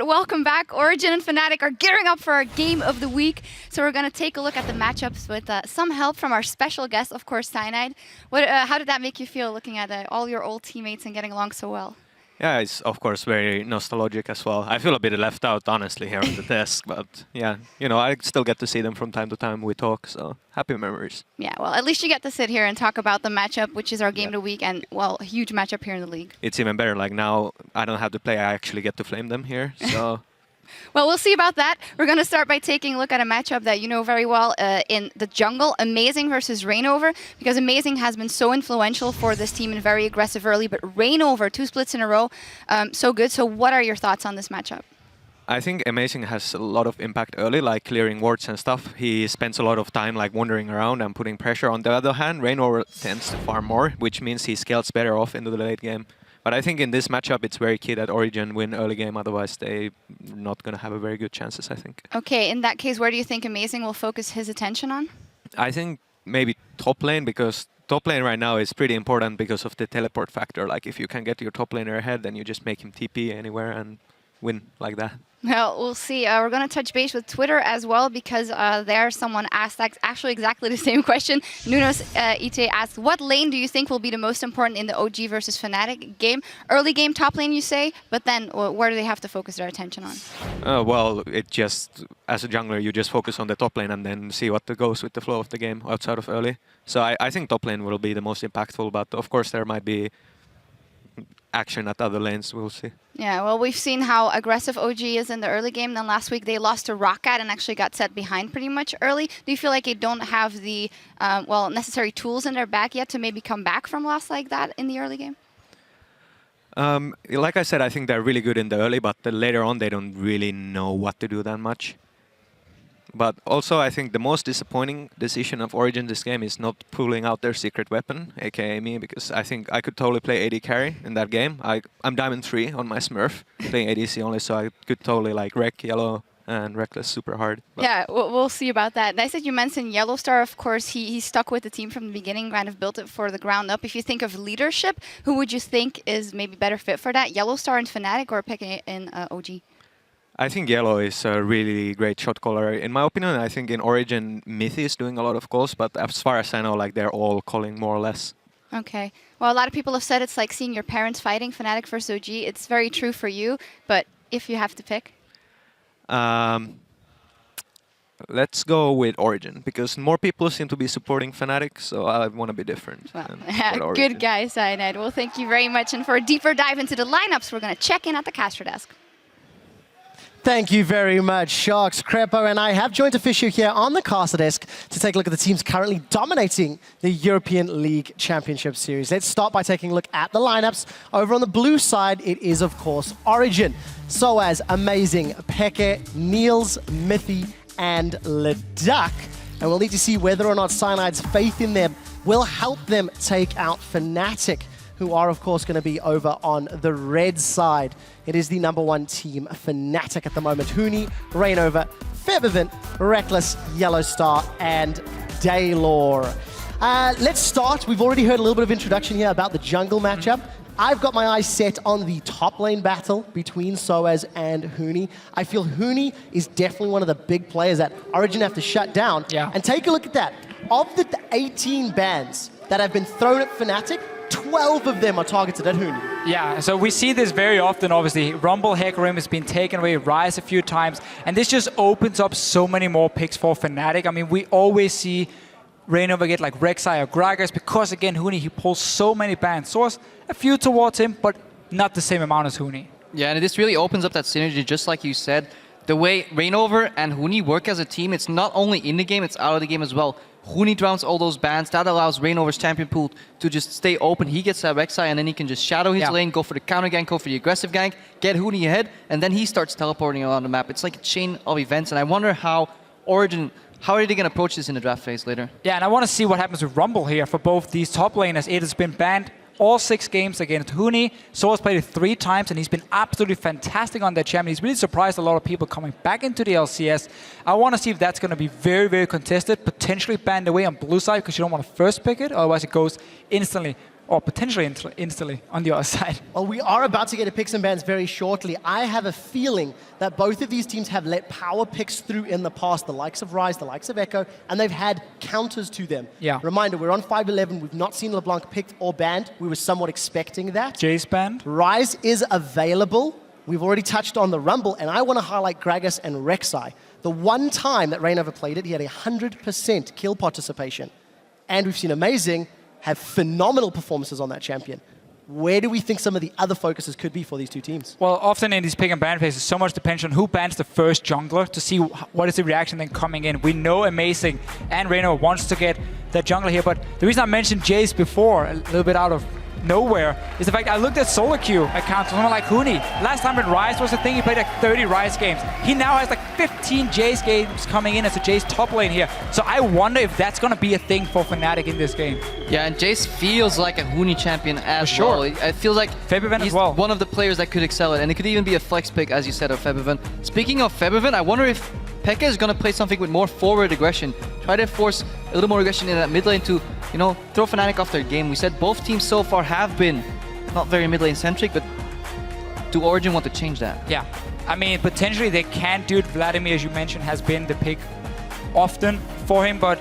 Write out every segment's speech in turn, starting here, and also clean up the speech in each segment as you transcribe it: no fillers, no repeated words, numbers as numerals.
Welcome back. Origen and Fnatic are gearing up for our game of the week. So we're going to take a look at the matchups with some help from our special guest, of course, Cyanide. How did that make you feel looking at all your old teammates and getting along so well? Yeah, it's of course very nostalgic as well. I feel a bit left out, honestly, here on the desk, but yeah, you know, I still get to see them from time to time. We talk, so happy memories. Yeah, well, at least you get to sit here and talk about the matchup, which is our game of the week, and well, a huge matchup here in the league. It's even better. Like now, I don't have to play. I actually get to flame them here. So. Well, we'll see about that. We're going to start by taking a look at a matchup that you know very well in the jungle, Amazing versus Reignover, because Amazing has been so influential for this team and very aggressive early, but Reignover, 2 splits in a row, so good. So what are your thoughts on this matchup? I think Amazing has a lot of impact early, like clearing wards and stuff. He spends a lot of time like wandering around and putting pressure. On the other hand, Reignover tends to farm more, which means he scales better off into the late game. But I think in this matchup, it's very key that Origen win early game, otherwise they're not going to have a very good chances, I think. Okay, in that case, where do you think Amazing will focus his attention on? I think maybe top lane, because top lane right now is pretty important because of the teleport factor. Like if you can get your top laner ahead, then you just make him TP anywhere and win like that. Well, we'll see. We're going to touch base with Twitter as well, because there someone asked actually exactly the same question. Nunos Ite asked, what lane do you think will be the most important in the OG versus Fnatic game? Early game, top lane, you say, but then where do they have to focus their attention on? Well, it just, as a jungler, you just focus on the top lane and then see what goes with the flow of the game outside of early. So I think top lane will be the most impactful, but of course there might be action at other lanes, we'll see. Yeah, well, we've seen how aggressive OG is in the early game. Then last week they lost to Roccat and actually got set behind pretty much early. Do you feel like they don't have the necessary tools in their back yet to maybe come back from loss like that in the early game? Like I said, I think they're really good in the early, but later on they don't really know what to do that much. But also, I think the most disappointing decision of Origen this game is not pulling out their secret weapon, aka me, because I think I could totally play AD carry in that game. I'm Diamond 3 on my Smurf, playing ADC only, so I could totally like wreck Yellow and Reckless super hard. But yeah, we'll see about that. Nice that you mentioned Yellowstar. Of course, he stuck with the team from the beginning, kind of built it for the ground up. If you think of leadership, who would you think is maybe better fit for that? Yellowstar and Fnatic, or picking it in OG? I think Yellow is a really great shot caller. In my opinion, I think in Origen, Mythy is doing a lot of calls, but as far as I know, like they're all calling more or less. Okay. Well, a lot of people have said it's like seeing your parents fighting, Fnatic versus OG. It's very true for you, but if you have to pick? Let's go with Origen, because more people seem to be supporting Fnatic, so I want to be different. Well, good guy, Cyanide. Well, thank you very much. And for a deeper dive into the lineups, we're going to check in at the caster desk. Thank you very much, Sharks. Crepo and I have joined official here on the caster desk to take a look at the teams currently dominating the European League Championship Series. Let's start by taking a look at the lineups. Over on the blue side, it is, of course, Origen. Soaz, Amazing, FLICKR, Niels, Mythy, and Leduc. And we'll need to see whether or not Cyanide's faith in them will help them take out Fnatic, who are, of course, going to be over on the red side. It is the #1 team, Fnatic, at the moment. Huni, Reignover, Feathervin, Reckless, Yellowstar, and Daylor. Let's start. We've already heard a little bit of introduction here about the jungle matchup. I've got my eyes set on the top lane battle between Soaz and Huni. I feel Huni is definitely one of the big players that Origen have to shut down. Yeah. And take a look at that. Of the 18 bans that have been thrown at Fnatic, 12 of them are targeted at Huni. Yeah, so we see this very often, obviously. Rumble Hecarim has been taken away, Rise a few times, and this just opens up so many more picks for Fnatic. I mean, we always see Reignover get like Rek'Sai or Gragas, because again, Huni, he pulls so many bans. Source, a few towards him, but not the same amount as Huni. Yeah, and this really opens up that synergy, just like you said. The way Reignover and Huni work as a team, it's not only in the game, it's out of the game as well. Huni drowns all those bans. That allows Reignover's champion pool to just stay open. He gets that Rek'Sai, and then he can just shadow his lane, go for the counter gank, go for the aggressive gank, get Huni ahead, and then he starts teleporting around the map. It's like a chain of events, and I wonder how Origen, how are they going to approach this in the draft phase later? Yeah, and I want to see what happens with Rumble here for both these top laners. It has been banned all 6 games against Huni. Soaz played it 3 times, and he's been absolutely fantastic on that champion. He's really surprised a lot of people coming back into the LCS. I want to see if that's going to be very, very contested, potentially banned away on blue side, because you don't want to first pick it, otherwise it goes instantly. or potentially instantly on the other side. Well, we are about to get to picks and bans very shortly. I have a feeling that both of these teams have let power picks through in the past, the likes of Rise, the likes of Echo, and they've had counters to them. Yeah. Reminder, we're on 5-11. We've not seen LeBlanc picked or banned. We were somewhat expecting that. Jace banned. Rise is available. We've already touched on the Rumble, and I want to highlight Gragas and Rek'Sai. The one time that Reignover played it, he had 100% kill participation. And we've seen Amazing have phenomenal performances on that champion. Where do we think some of the other focuses could be for these two teams? Well, often in these pick and ban phases, so much depends on who bans the first jungler to see what is the reaction then coming in. We know Amazing and Reignover wants to get that jungler here, but the reason I mentioned Jace before, a little bit out of nowhere, is the fact I looked at solo queue accounts for someone like Huni. Last time in Rise was the thing, he played like 30 Rise games. He now has like 15 Jace games coming in as a Jace top lane here. So I wonder if that's going to be a thing for Fnatic in this game. Yeah, and Jace feels like a Huni champion as sure. well. It feels like Febiven he's as well. one of the players that could excel it, and it could even be a flex pick, as you said, of Febiven. Speaking of Febiven, I wonder if P.E.K.K.A is going to play something with more forward aggression. Try to force a little more aggression in that mid lane to, you know, throw Fnatic off their game. We said both teams so far have been not very mid lane centric, but do Origen want to change that? Yeah, I mean, potentially they can do it. Vladimir, as you mentioned, has been the pick often for him, but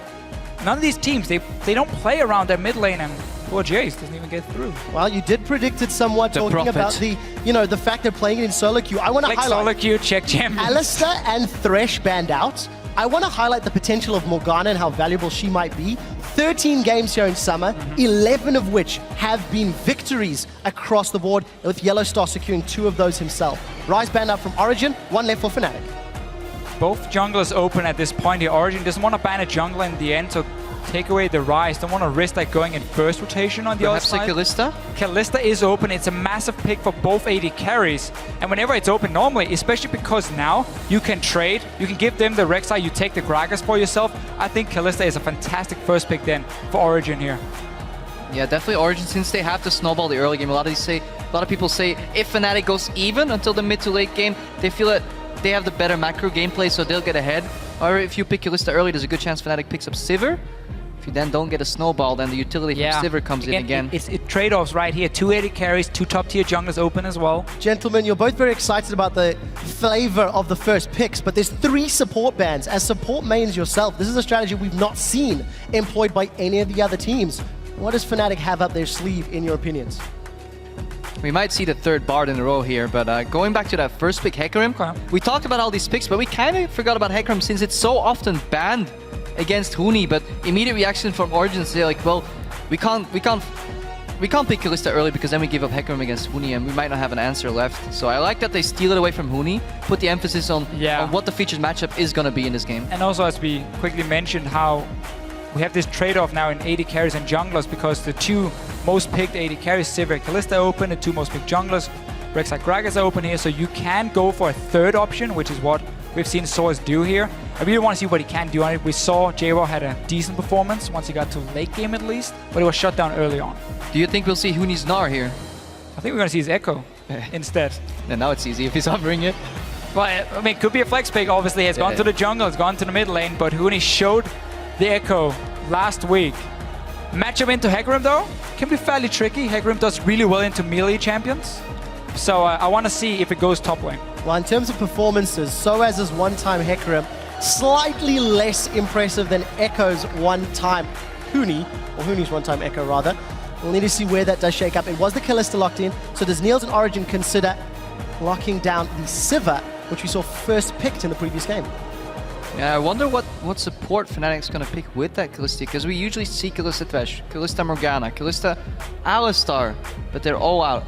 none of these teams, they don't play around their mid lane, and poor Jace doesn't even get through. Well, you did predict it somewhat, The talking prophet. about the fact they're playing it in solo queue. I want to Like highlight solo queue, check champions. Alistair and Thresh banned out. I want to highlight the potential of Morgana and how valuable she might be. 13 games here in Summer, 11 of which have been victories across the board, with Yellowstar securing 2 of those himself. Rise banned out from Origen, 1 left for Fnatic. Both junglers open at this point here. Origen doesn't want to ban a jungler in the end, so take away the Rise. Don't want to risk like going in first rotation on the Perhaps other like side. Kalista? Kalista is open. It's a massive pick for both AD carries. And whenever it's open normally, especially because now you can trade, you can give them the Rek'Sai, you take the Gragas for yourself. I think Kalista is a fantastic first pick then for Origen here. Yeah, definitely Origen, since they have to snowball the early game. A lot of people say if Fnatic goes even until the mid to late game, they feel that they have the better macro gameplay, so they'll get ahead. However, if you pick Kalista early, there's a good chance Fnatic picks up Sivir. If you then don't get a snowball, then the utility from Sivir comes in again. It's trade-offs right here. 2 AD carries, 2 top-tier junglers open as well. Gentlemen, you're both very excited about the flavor of the first picks, but there's 3 support bans. As support mains yourself, this is a strategy we've not seen employed by any of the other teams. What does Fnatic have up their sleeve, in your opinions? We might see the 3rd Bard in a row here, but going back to that first pick, Hecarim, we talked about all these picks, but we kind of forgot about Hecarim since it's so often banned against Huni. But immediate reaction from Origen is like, well, we can't pick Kalista early because then we give up Hecarim against Huni and we might not have an answer left. So I like that they steal it away from Huni, put the emphasis on what the featured matchup is going to be in this game. And also, as we quickly mentioned, how we have this trade-off now in AD carries and junglers, because the 2 most picked AD carries, Sivir and Kalista open, the 2 most picked junglers, Rek'Sai Gragas open here, so you can go for a 3rd option, which is what we've seen Soaz do here. I really want to see what he can do on it. We saw J-Raw had a decent performance once he got to late game at least, but it was shut down early on. Do you think we'll see Huni's Gnar here? I think we're going to see his Echo instead. And now it's easy if he's offering it. Well, I mean, it could be a flex pick, obviously. It's gone to the jungle, it's gone to the mid lane, but Huni showed the Echo last week. Matchup into Hecarim, though, can be fairly tricky. Hecarim does really well into melee champions. So I want to see if it goes top lane. Well, in terms of performances, Soaz's one-time Hecarim, slightly less impressive than Echo's one-time Huni, or Huni's one-time Echo, rather. We'll need to see where that does shake up. It was the Kalista locked in, so does Niels and Origen consider locking down the Sivir, which we saw first picked in the previous game? Yeah, I wonder what support Fnatic's going to pick with that Kalista, because we usually see Kalista Thresh, Kalista Morgana, Kalista Alistar, but they're all out.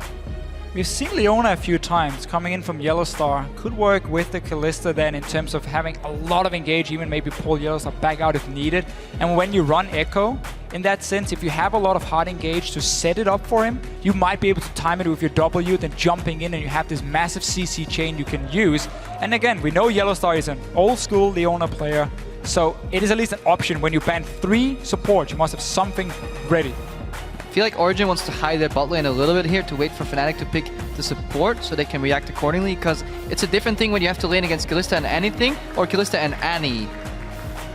We've seen Leona a few times coming in from Yellowstar. Could work with the Kalista then in terms of having a lot of engage, even maybe pull Yellowstar back out if needed. And when you run Echo, in that sense, if you have a lot of hard engage to set it up for him, you might be able to time it with your W, then jumping in, and you have this massive CC chain you can use. And again, we know Yellowstar is an old school Leona player, so it is at least an option. When you ban 3 supports, you must have something ready. I feel like Origen wants to hide their bot lane a little bit here to wait for Fnatic to pick the support so they can react accordingly, because it's a different thing when you have to lane against Kalista and anything or Kalista and Annie.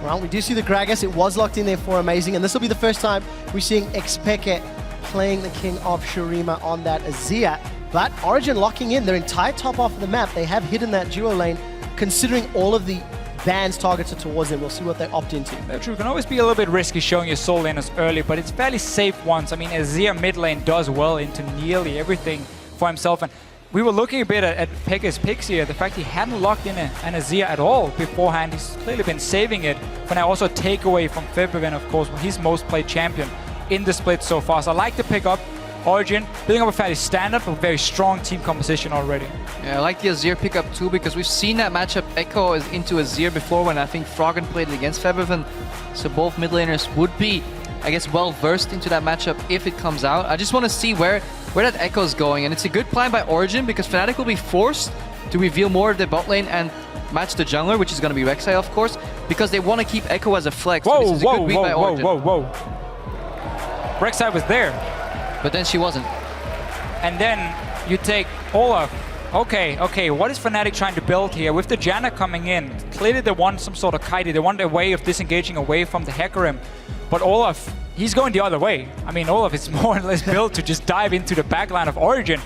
Well, we do see the Gragas. It was locked in there for Amazing, and this will be the first time we're seeing P.E.K.K.A playing the King of Shurima on that Azir. But Origen locking in their entire top half of the map. They have hidden that duo lane, considering all of the bans targeted towards them. We'll see what they opt into. Very true. It can always be a little bit risky showing your soul laners early, but it's fairly safe once. I mean, Azir mid lane does well into nearly everything for himself. And we were looking a bit at Pekka's picks here. The fact he hadn't locked in an Azir at all beforehand. He's clearly been saving it. For now, also a takeaway from February, of course, his most played champion in the split so far. So I like to pick up Origen, building up a fairly standard but very strong team composition already. Yeah, I like the Azir pickup too, because we've seen that matchup Echo is into Azir before when I think Froggen played it against Feberven. So both mid laners would be, I guess, well versed into that matchup if it comes out. I just want to see where that Echo is going, and it's a good plan by Origen because Fnatic will be forced to reveal more of the bot lane and match the jungler, which is going to be Rek'Sai, of course, because they want to keep Echo as a flex. Whoa, so this is a good read by Origen. whoa. Rek'Sai was there. But then she wasn't. And then you take Olaf. Okay, what is Fnatic trying to build here? With the Janna coming in, clearly they want some sort of kitey. They want a way of disengaging away from the Hecarim. But Olaf, he's going the other way. I mean, Olaf is more or less built to just dive into the backline of Origen.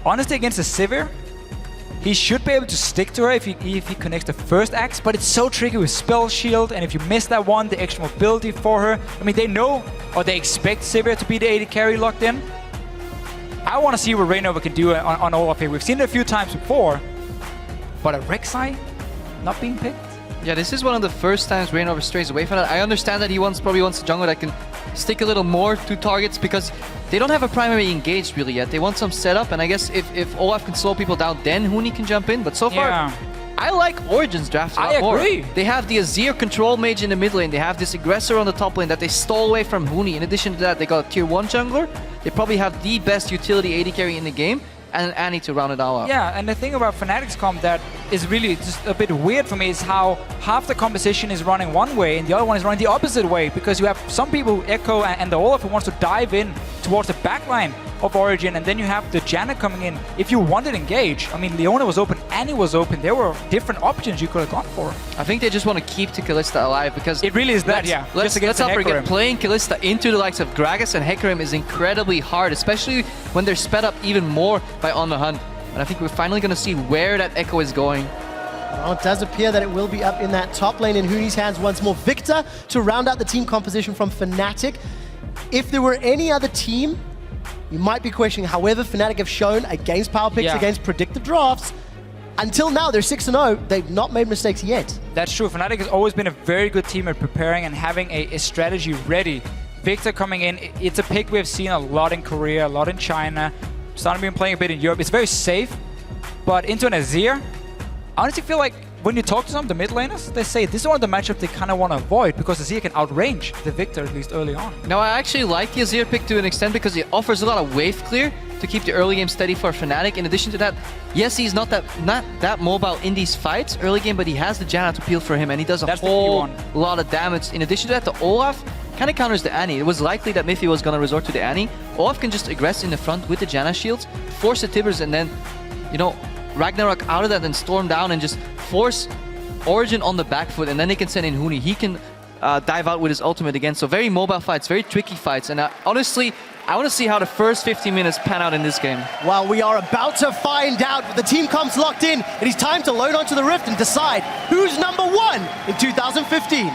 Honestly, against the Sivir, he should be able to stick to her if he connects the first axe, but it's so tricky with Spell Shield, and if you miss that one, the extra mobility for her. I mean, they know, or they expect Sivir to be the AD carry locked in. I want to see what Reignover can do on Olaf here. We've seen it a few times before, but a Rek'Sai not being picked? Yeah, this is one of the first times Reignover strays away from that. I understand that he probably wants a jungler that can stick a little more to targets because they don't have a primary engaged really yet. They want some setup, and I guess if Olaf can slow people down, then Huni can jump in. But so far, I like Origen's draft a lot more. I agree. They have the Azir control mage in the mid lane. They have this aggressor on the top lane that they stole away from Huni. In addition to that, they got a tier 1 jungler. They probably have the best utility AD carry in the game, and an Annie to round it all out. Yeah, and the thing about Fnatic's comp that is really just a bit weird for me is how half the composition is running one way and the other one is running the opposite way, because you have some people, Echo and the Olaf, who wants to dive in towards the backline of Origen, and then you have the Janna coming in. If you wanted engage, I mean, Leona was open, Annie was open, there were different options you could have gone for. I think they just want to keep to Kalista alive because it really is that, Let's not forget, playing Kalista into the likes of Gragas and Hecarim is incredibly hard, especially when they're sped up even more by On the Hunt. And I think we're finally going to see where that Echo is going. Well, it does appear that it will be up in that top lane in Huni's hands once more. Victor to round out the team composition from Fnatic. If there were any other team, you might be questioning. However, Fnatic have shown against power picks, against predictive drafts. Until now, they're 6-0. They've not made mistakes yet. That's true. Fnatic has always been a very good team at preparing and having a strategy ready. Victor coming in, it's a pick we've seen a lot in Korea, a lot in China. Starting been playing a bit in Europe. It's very safe, but into an Azir, I honestly feel like when you talk to some of the mid laners, they say this is one of the matchups they kind of want to avoid because Azir can outrange the Victor, at least early on. Now, I actually like the Azir pick to an extent because it offers a lot of wave clear to keep the early game steady for Fnatic. In addition to that, yes, he's not that mobile in these fights early game, but he has the Janna to peel for him, and he does a whole lot of damage. In addition to that, the Olaf kind of counters the Annie. It was likely that Miffy was going to resort to the Annie. Olaf can just aggress in the front with the Janna shields, force the Tibbers, and then, you know, Ragnarok out of that and storm down and just force Origen on the back foot, and then they can send in Huni. He can dive out with his ultimate again. So very mobile fights, very tricky fights. And honestly, I want to see how the first 15 minutes pan out in this game. Well, we are about to find out. The team comes locked in. It is time to load onto the Rift and decide who's #1 in 2015.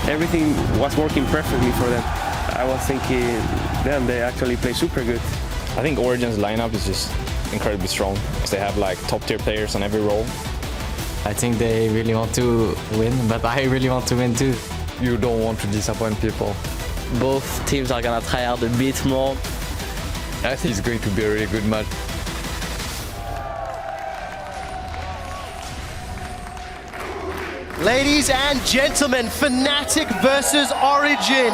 Everything was working perfectly for them. I was thinking, damn, they actually play super good. I think Origen's lineup is just incredibly strong because they have like top tier players on every role. I think they really want to win, but I really want to win too. You don't want to disappoint people. Both teams are gonna try hard a bit more. I think it's going to be a really good match. Ladies and gentlemen, Fnatic versus Origen.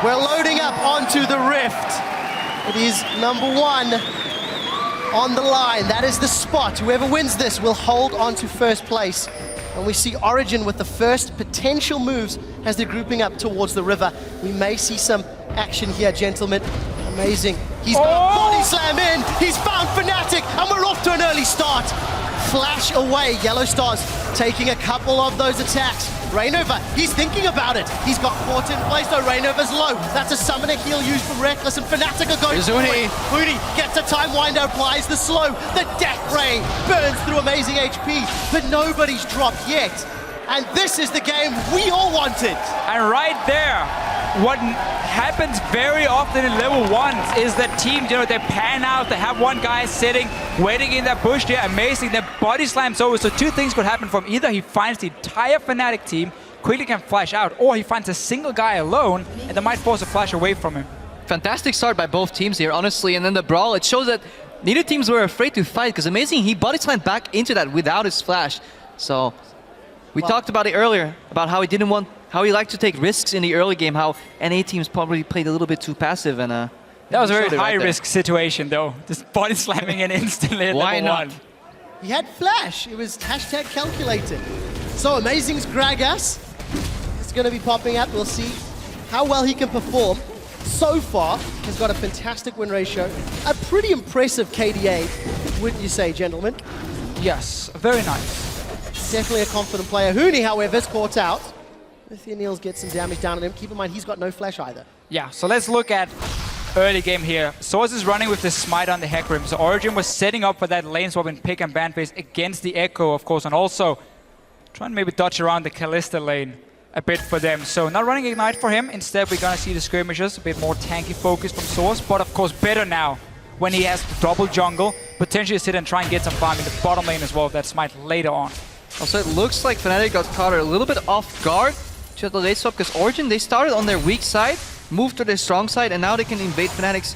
We're loading up onto the Rift. It is #1 on the line. That is the spot. Whoever wins this will hold on to first place. And we see Origen with the first potential moves as they're grouping up towards the river. We may see some action here, gentlemen. Amazing. He's got a body slam in. He's found Fnatic, and we're off to an early start. Flash away. Yellow Stars taking a couple of those attacks. Rainover, he's thinking about it. He's got caught in place, though. Rainover's low. That's a summoner heal used from Reckless, and Fnatic are going for it. Huni gets a time winder, applies the slow. The Death Ray burns through amazing HP, but nobody's dropped yet. And this is the game we all wanted. And right there, what happens very often in level 1s is that teams, they pan out, they have one guy sitting, waiting in that bush there, amazing, then body slams over. So two things could happen from either he finds the entire Fnatic team, quickly can flash out, or he finds a single guy alone, and they might force a flash away from him. Fantastic start by both teams here, honestly, and then the brawl, it shows that neither teams were afraid to fight, because amazing, he body slammed back into that without his flash. So we talked about it earlier, about how he liked to take risks in the early game, how NA teams probably played a little bit too passive, and that was a very high-risk situation, though. Just body slamming it instantly at Why level not? 1. He had flash. It was hashtag calculated. So Amazing's Gragas is going to be popping up. We'll see how well he can perform. So far, he's got a fantastic win ratio. A pretty impressive KDA, wouldn't you say, gentlemen? Yes, very nice. Definitely a confident player. Huni, however, is caught out. Nathaniel's get some damage down on him. Keep in mind, he's got no flash either. Yeah, so let's look at early game here. Source is running with the smite on the Hecarim. So Origen was setting up for that lane swap in pick and ban phase against the Echo, of course, and also trying to maybe dodge around the Kalista lane a bit for them. So not running Ignite for him. Instead, we're going to see the skirmishers, a bit more tanky focus from Source, but of course better now when he has the double jungle, potentially sit and try and get some farm in the bottom lane as well, that smite later on. Also, it looks like Fnatic got caught a little bit off guard to the late swap, because Origen, they started on their weak side, moved to their strong side, and now they can invade Fnatic's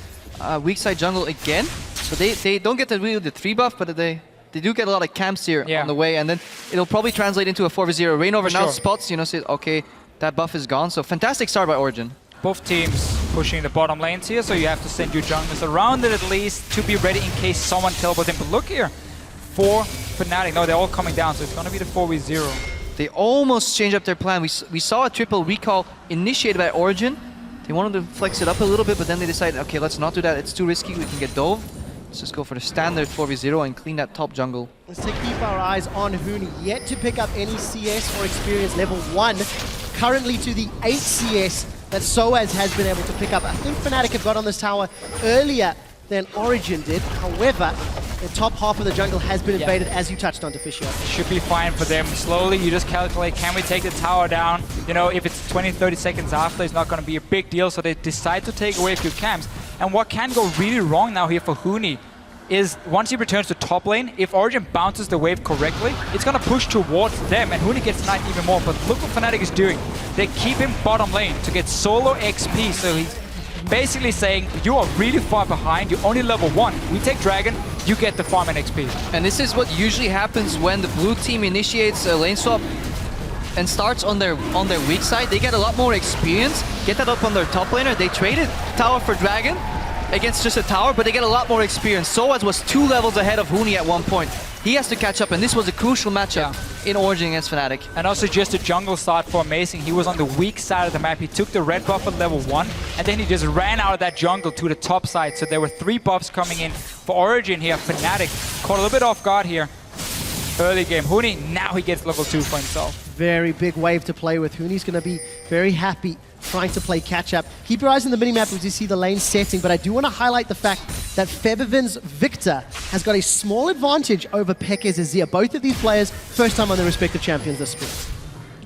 weak side jungle again. So they don't get the 3 buff, but they do get a lot of camps here on the way, and then it'll probably translate into a 4v0. Rainover now spots, say, okay, that buff is gone. So fantastic start by Origen. Both teams pushing the bottom lanes here, so you have to send your junglers around it at least to be ready in case someone teleports in. But look here, for Fnatic, no, they're all coming down, so it's going to be the 4v0. They almost changed up their plan. We saw a triple recall initiated by Origen. They wanted to flex it up a little bit, but then they decided, okay, let's not do that. It's too risky. We can get dove. Let's just go for the standard 4v0 and clean that top jungle. Let's keep our eyes on Huni. Yet to pick up any CS or experience level 1. Currently to the 8 CS that Soaz has been able to pick up. I think Fnatic have got on this tower earlier than Origen did. However, the top half of the jungle has been invaded, as you touched on, Deficio. Should be fine for them. Slowly, you just calculate, can we take the tower down? If it's 20, 30 seconds after, it's not going to be a big deal, so they decide to take away a few camps. And what can go really wrong now here for Huni is once he returns to top lane, if Origen bounces the wave correctly, it's going to push towards them, and Huni gets denied even more. But look what Fnatic is doing. They keep him bottom lane to get solo XP, so he's basically saying, you are really far behind, you're only level 1. We take Dragon, you get the farm and XP. And this is what usually happens when the blue team initiates a lane swap and starts on their weak side. They get a lot more experience, get that up on their top laner. They traded tower for Dragon against just a tower, but they get a lot more experience. Soaz was 2 levels ahead of Huni at one point. He has to catch up, and this was a crucial matchup in Origen against Fnatic. And also just a jungle start for Amazing. He was on the weak side of the map. He took the red buff at level 1, and then he just ran out of that jungle to the top side. So there were 3 buffs coming in for Origen here. Fnatic caught a little bit off guard here. Early game. Huni, now he gets level 2 for himself. Very big wave to play with. Huni's going to be very happy trying to play catch-up. Keep your eyes on the minimap as you see the lane setting, but I do want to highlight the fact that Febiven's Victor has got a small advantage over Pekka's Azir. Both of these players, first time on their respective champions this split.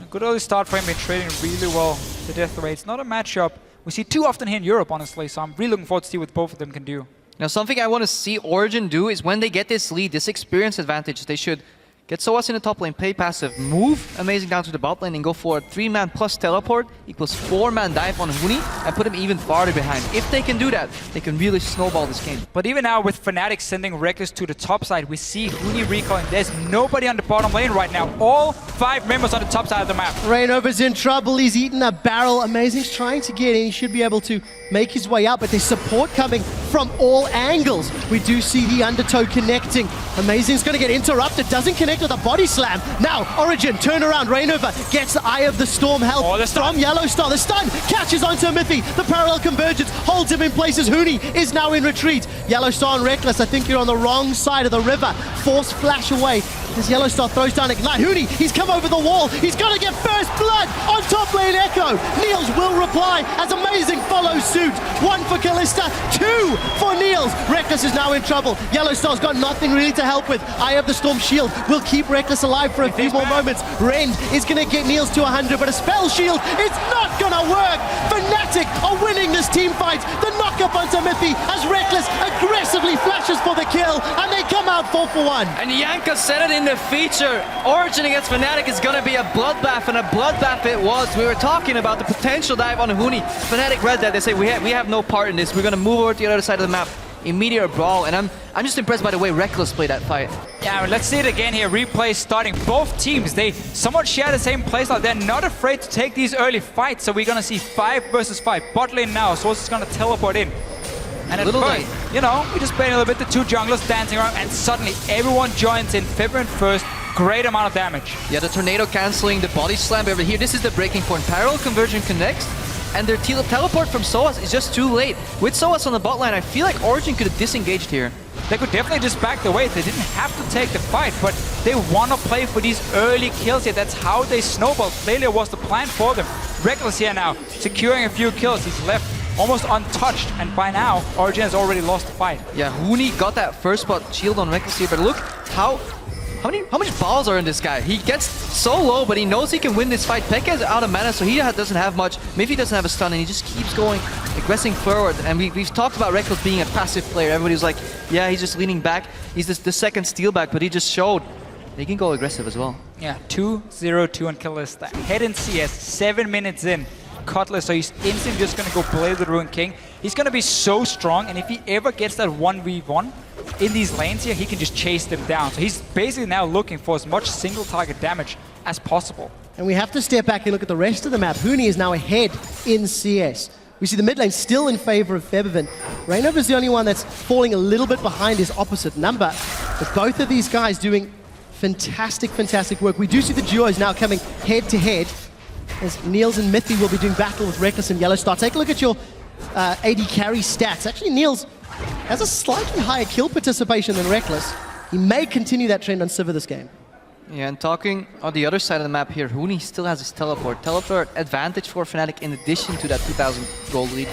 A good early start for him, been trading really well the death rates. Not a matchup we see too often here in Europe, honestly, so I'm really looking forward to see what both of them can do. Now, something I want to see Origen do is when they get this lead, this experience advantage, they should get Soaz in the top lane, play passive, move Amazing down to the bot lane and go for a 3-man plus teleport equals 4-man dive on Huni and put him even farther behind. If they can do that, they can really snowball this game. But even now with Fnatic sending Reckless to the top side, we see Huni recalling. There's nobody on the bottom lane right now. All 5 members on the top side of the map. Rainover's in trouble. He's eaten a barrel. Amazing's trying to get in. He should be able to make his way out, but there's support coming from all angles. We do see the undertow connecting. Amazing's going to get interrupted. Doesn't connect connect with a body slam. Now, Origen, turn around. Rainover gets the Eye of the Storm help from Yellowstar. The stun catches onto Miffy. The parallel convergence holds him in place as Huni is now in retreat. Yellowstar and Reckless, I think you're on the wrong side of the river. Force flash away as Yellowstar throws down Ignite. Huni, he's come over the wall. He's going to get first blood on top lane Echo. Niels will reply as Amazing follows suit. 1 for Kalista, 2 for Niels. Reckless is now in trouble. Yellowstar's got nothing really to help with. Eye of the Storm shield will keep Reckless alive for a few more moments. Rend is going to get Niels to 100, but a spell shield is not going to work. Fnatic are winning this team fight. The knock-up onto Miffy as Reckless aggressively flashes for the kill, and they come out 4 for 1. And Yanka said it in the feature. Origen against Fnatic is going to be a bloodbath, and a bloodbath it was. We were talking about the potential dive on Huni. Fnatic read that. They say, we have no part in this. We're going to move over to the other side of the map. Immediate brawl, and I'm just impressed by the way Reckless played that fight. Yeah, let's see it again here. Replay starting. Both teams, they somewhat share the same playstyle. They're not afraid to take these early fights, so we're going to see 5 versus 5. Bot lane now, Source is going to teleport in. And at first, you know, we just playing a little bit, the 2 junglers dancing around, and suddenly everyone joins in. Feverin first, great amount of damage. Yeah, the tornado canceling the body slam over here. This is the breaking point. Parallel conversion connects, and their teleport from Soas is just too late. With Soas on the bot line, I feel like Origen could have disengaged here. They could definitely just back the way. They didn't have to take the fight, but they want to play for these early kills here. That's how they snowballed. Clearly was the plan for them. Reckless here now, securing a few kills. He's left almost untouched, and by now, Origen has already lost the fight. Yeah, Huni got that first spot shield on Reckless here, but look how much balls are in this guy. He gets so low, but he knows he can win this fight. Pekka is out of mana, so he doesn't have much. Miffy doesn't have a stun, and he just keeps going, aggressing forward. And we've talked about Reckless being a passive player. Everybody's like, yeah, he's just leaning back. He's the second steal back, but he just showed he can go aggressive as well. Yeah, 2-0-2 on Kalista. Head in CS, 7 minutes in. Cutlass, so he's instantly just going to go play the Ruined King. He's going to be so strong, and if he ever gets that 1v1 in these lanes here, he can just chase them down. So he's basically now looking for as much single target damage as possible. And we have to step back and look at the rest of the map. Huni is now ahead in CS. We see the mid lane still in favor of Feberbin. Rainover is the only one that's falling a little bit behind his opposite number. But both of these guys doing fantastic, fantastic work. We do see the duos now coming head to head, as Niels and Miffy will be doing battle with Reckless and Yellowstar. Take a look at your AD carry stats. Actually, Niels has a slightly higher kill participation than Reckless. He may continue that trend on Sivir this game. Yeah, and talking on the other side of the map here, Huni still has his teleport. Teleport advantage for Fnatic in addition to that 2,000 gold lead.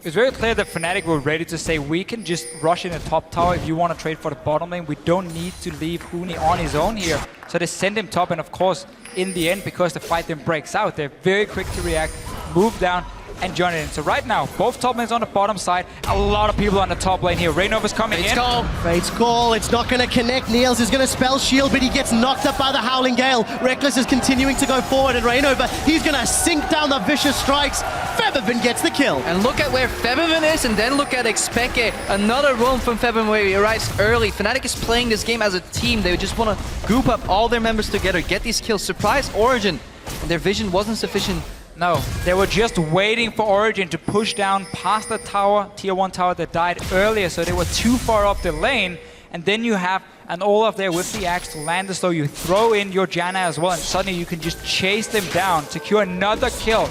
It's very clear that Fnatic were ready to say, we can just rush in the top tower if you want to trade for the bottom lane. We don't need to leave Huni on his own here. So they send him top, and of course, in the end, because the fight then breaks out, they're very quick to react, move down, and join it in. So right now, both top lanes on the bottom side, a lot of people on the top lane here. Rainover's coming in. Fate's call, it's not going to connect. Niels is going to spell shield, but he gets knocked up by the Howling Gale. Reckless is continuing to go forward, and Rainover, he's going to sink down the vicious strikes. Feberbin gets the kill. And look at where Feberbin is, and then look at Expeke. Another roam from Feberbin where he arrives early. Fnatic is playing this game as a team. They just want to group up all their members together, get these kills, surprise Origen. And their vision wasn't sufficient. No, they were just waiting for Origen to push down past the tower, tier 1 tower that died earlier, so they were too far up the lane. And then you have an Olaf there with the axe to land as though you throw in your Janna as well, and suddenly you can just chase them down, secure another kill.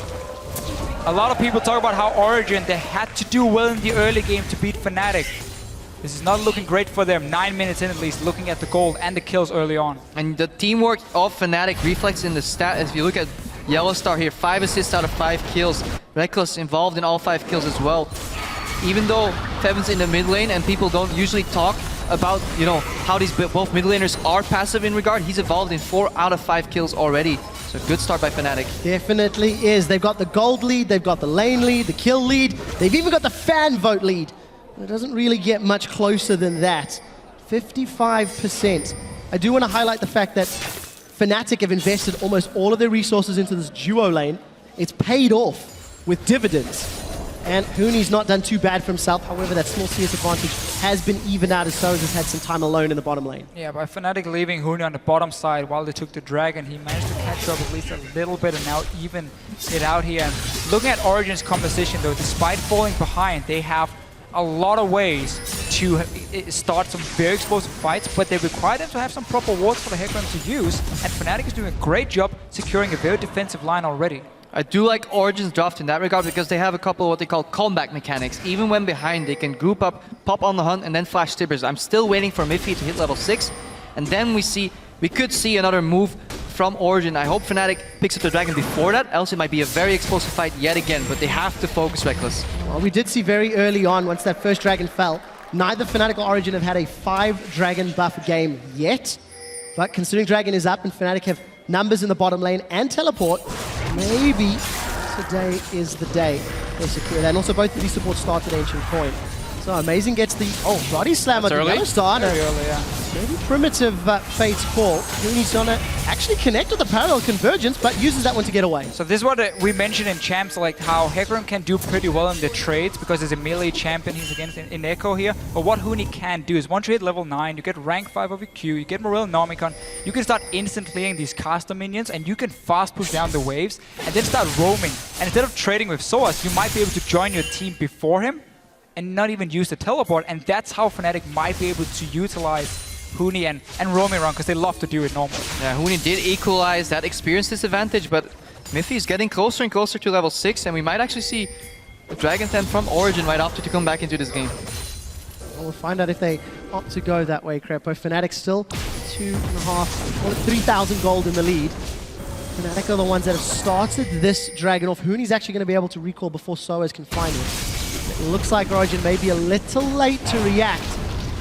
A lot of people talk about how Origen, they had to do well in the early game to beat Fnatic. This is not looking great for them, 9 minutes in at least, looking at the gold and the kills early on. And the teamwork of Fnatic reflects in the stat. If you look at Yellowstar here, 5 assists out of 5 kills. Reckless involved in all 5 kills as well. Even though Fevin's in the mid lane and people don't usually talk about, you know, how these both mid laners are passive in regard, he's involved in 4 out of 5 kills already. So good start by Fnatic. Definitely is. They've got the gold lead, they've got the lane lead, the kill lead, they've even got the fan vote lead. It doesn't really get much closer than that. 55%. I do want to highlight the fact that Fnatic have invested almost all of their resources into this duo lane. It's paid off with dividends. And Huni's not done too bad for himself. However, that small CS advantage has been evened out as Soaz has had some time alone in the bottom lane. Yeah, by Fnatic leaving Huni on the bottom side while they took the Dragon, he managed to catch up at least a little bit and now even it out here. And looking at Origen's composition though, despite falling behind, they have a lot of ways to start some very explosive fights, but they require them to have some proper wards for the Hecarim to use, and Fnatic is doing a great job securing a very defensive line already. I do like Origen's draft in that regard because they have a couple of what they call comeback mechanics. Even when behind, they can group up, pop on the hunt, and then flash Tibbers. I'm still waiting for Miffy to hit level 6, and then we could see another move from Origen. I hope Fnatic picks up the Dragon before that, else it might be a very explosive fight yet again, but they have to focus Reckless. Well, we did see very early on, once that first Dragon fell, neither Fnatic or Origen have had a 5 Dragon buff game yet, but considering Dragon is up and Fnatic have numbers in the bottom lane and teleport, maybe today is the day they secure that. And also both of these supports start with Ancient Coin. So Amazing gets the body slam at the Yellow Star. Very early, yeah. Maybe primitive Fate's call. He's gonna actually connect with the parallel convergence, but uses that one to get away. So this is what we mentioned in champs, like how Hecarim can do pretty well in the trades because there's a melee champion he's against in Echo here. But what Huni can do is once you hit level 9, you get rank 5 over Q, you get Morel Nomicon, you can start instant clearing these caster minions and you can fast push down the waves and then start roaming. And instead of trading with Soas, you might be able to join your team before him and not even use the teleport, and that's how Fnatic might be able to utilize Huni and roaming around, because they love to do it normally. Yeah, Huni did equalize that experience disadvantage, but Miffy is getting closer and closer to level 6, and we might actually see the Dragon 10 from Origen right after to come back into this game. Well, we'll find out if they opt to go that way, Crepo. Fnatic still 2.5, call it 3,000 gold in the lead. Fnatic are the ones that have started this Dragon off. Huni's actually going to be able to recall before Soas can find him. It looks like Origen may be a little late to react.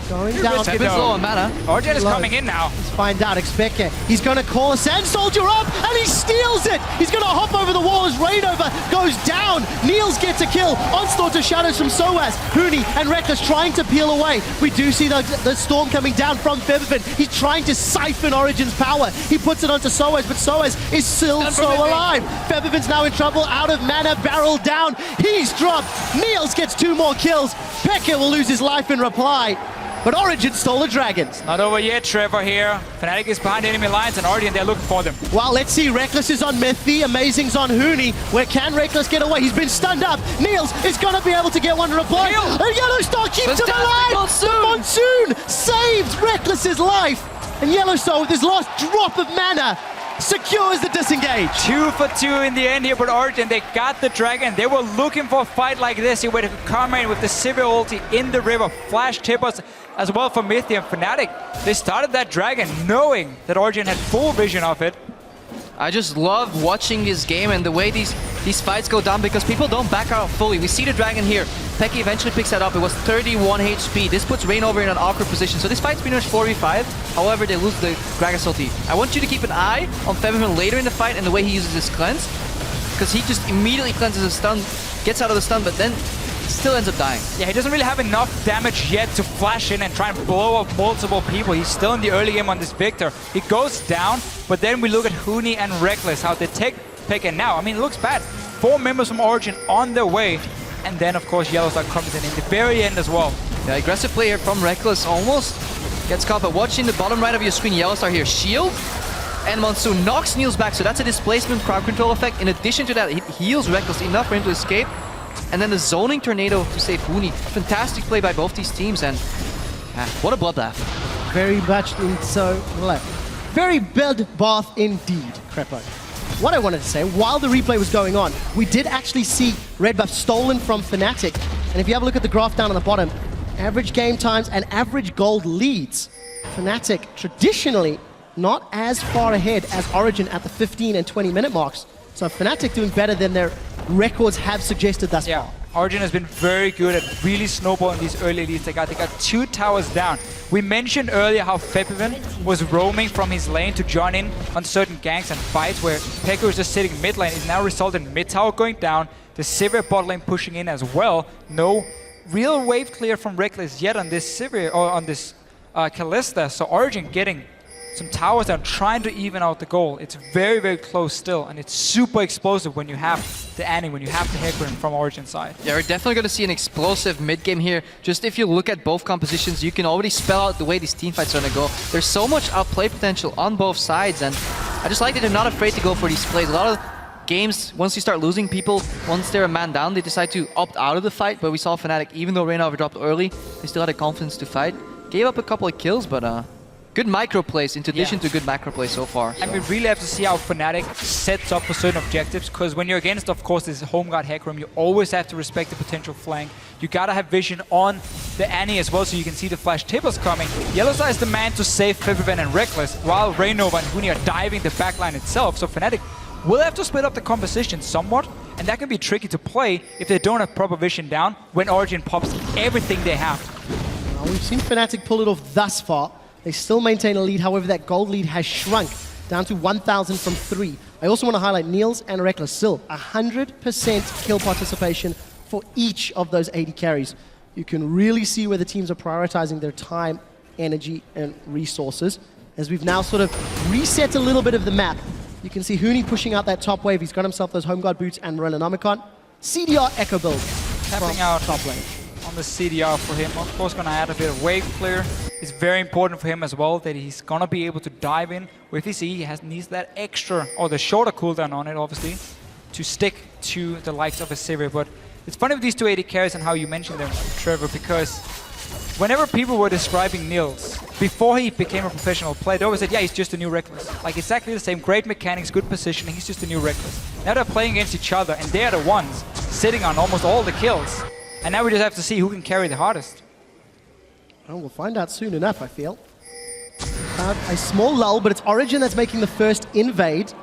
Going down. It's a bit low on mana. Origen is coming in now. Let's find out. FLICKR. He's going to call a Sand Soldier up, and he steals it. He's going to hop over the wall as Rainover goes down. Niels gets a kill. Onslaught to shadows from Soaz. Huni and Reckless trying to peel away. We do see the storm coming down from Featherfin. He's trying to siphon Origen's power. He puts it onto Soaz, but Soaz is still so alive. Featherfin's now in trouble, out of mana, barrel down. He's dropped. Niels gets 2 more kills. FLICKR will lose his life in reply. But Origen stole the Dragons. Not over yet, Trevor here. Fnatic is behind enemy lines and Origen, they're looking for them. Well, let's see. Reckless is on Miffy. Amazing's on Huni. Where can Reckless get away? He's been stunned up. Niels is going to be able to get one to reply. And Yellow Star keeps him alive. Monsoon saves Reckless's life. And Yellow Star, with his last drop of mana, secures the disengage. 2 for 2 in the end here, but Origen, they got the Dragon. They were looking for a fight like this. He went to Carmine with the Sivir ulti in the river. Flash Tippers as well for Mythi and Fnatic. They started that Dragon knowing that Origen had full vision of it. I just love watching this game and the way these fights go down because people don't back out fully. We see the Dragon here. Peki eventually picks that up. It was 31 HP. This puts Rainover in an awkward position. So this fight's pretty much 4v5. However, they lose the Gragas ulti. I want you to keep an eye on Featherfin later in the fight and the way he uses his cleanse. Because he just immediately cleanses his stun, gets out of the stun, but then still ends up dying. Yeah, he doesn't really have enough damage yet to flash in and try and blow up multiple people. He's still in the early game on this Victor. He goes down, but then we look at Huni and Reckless, how they take pick, and now, I mean, it looks bad. 4 members from Origen on their way, and then, of course, Yellow Star comes in the very end as well. The aggressive play here from Reckless almost gets caught, but watching the bottom right of your screen, Yellow Star here, shield, and Monsoon knocks Niels back, so that's a displacement crowd control effect. In addition to that, it heals Reckless enough for him to escape. And then the zoning tornado to save Huni. Fantastic play by both these teams, and what a bloodbath. Very much so left. Very bloodbath indeed, Crepo. What I wanted to say, while the replay was going on, we did actually see red buff stolen from Fnatic. And if you have a look at the graph down on the bottom, average game times and average gold leads, Fnatic traditionally not as far ahead as Origen at the 15 and 20 minute marks. So Fnatic doing better than their records have suggested thus far. Origen has been very good at really snowballing these early leads. They got 2 towers down. We mentioned earlier how Feppevin was roaming from his lane to join in on certain ganks and fights where Pekka was just sitting mid lane. It now resulted in mid tower going down, the Sivir bot lane pushing in as well. No real wave clear from Reckless yet on this Sivir, or on this Kalista. So Origen getting some towers down, trying to even out the goal. It's very, very close still, and it's super explosive when you have the Annie, when you have the Hecarim from Origen side. Yeah, we're definitely going to see an explosive mid-game here. Just if you look at both compositions, you can already spell out the way these team fights are going to go. There's so much outplay potential on both sides, and I just like that they're not afraid to go for these plays. A lot of games, once you start losing people, once they're a man down, they decide to opt out of the fight. But we saw Fnatic, even though Reinover dropped early, they still had the confidence to fight. Gave up a couple of kills, but good micro plays, in addition to good macro plays so far. And we really have to see how Fnatic sets up for certain objectives, because when you're against, of course, this home guard hack room, you always have to respect the potential flank. You gotta have vision on the Annie as well, so you can see the flash tippers coming. Yellowstar is the man to save Febiven and Reckless, while Reinover and Huni are diving the backline itself. So Fnatic will have to split up the composition somewhat, and that can be tricky to play if they don't have proper vision down when Origen pops everything they have. Well, we've seen Fnatic pull it off thus far. They still maintain a lead, however that gold lead has shrunk down to 1,000 from 3. I also want to highlight Niels and Reckless, still 100% kill participation for each of those 80 carries. You can really see where the teams are prioritizing their time, energy, and resources. As we've now sort of reset a little bit of the map, you can see Huni pushing out that top wave. He's got himself those home guard boots and Rolenomicon. CDR Echo build. Tapping out top lane on the CDR for him. Of course, gonna add a bit of wave clear. It's very important for him as well that he's gonna be able to dive in. With his E, he needs that extra, or the shorter cooldown on it, obviously, to stick to the likes of a Sivir. But it's funny with these 280 carries and how you mentioned them, Trevor, because whenever people were describing Niels, before he became a professional player, they always said, yeah, he's just a new Reckless. Like, exactly the same, great mechanics, good positioning, he's just a new Reckless. Now they're playing against each other, and they're the ones sitting on almost all the kills. And now we just have to see who can carry the hardest. Well, we'll find out soon enough, I feel. A small lull, but it's Origen that's making the first invade.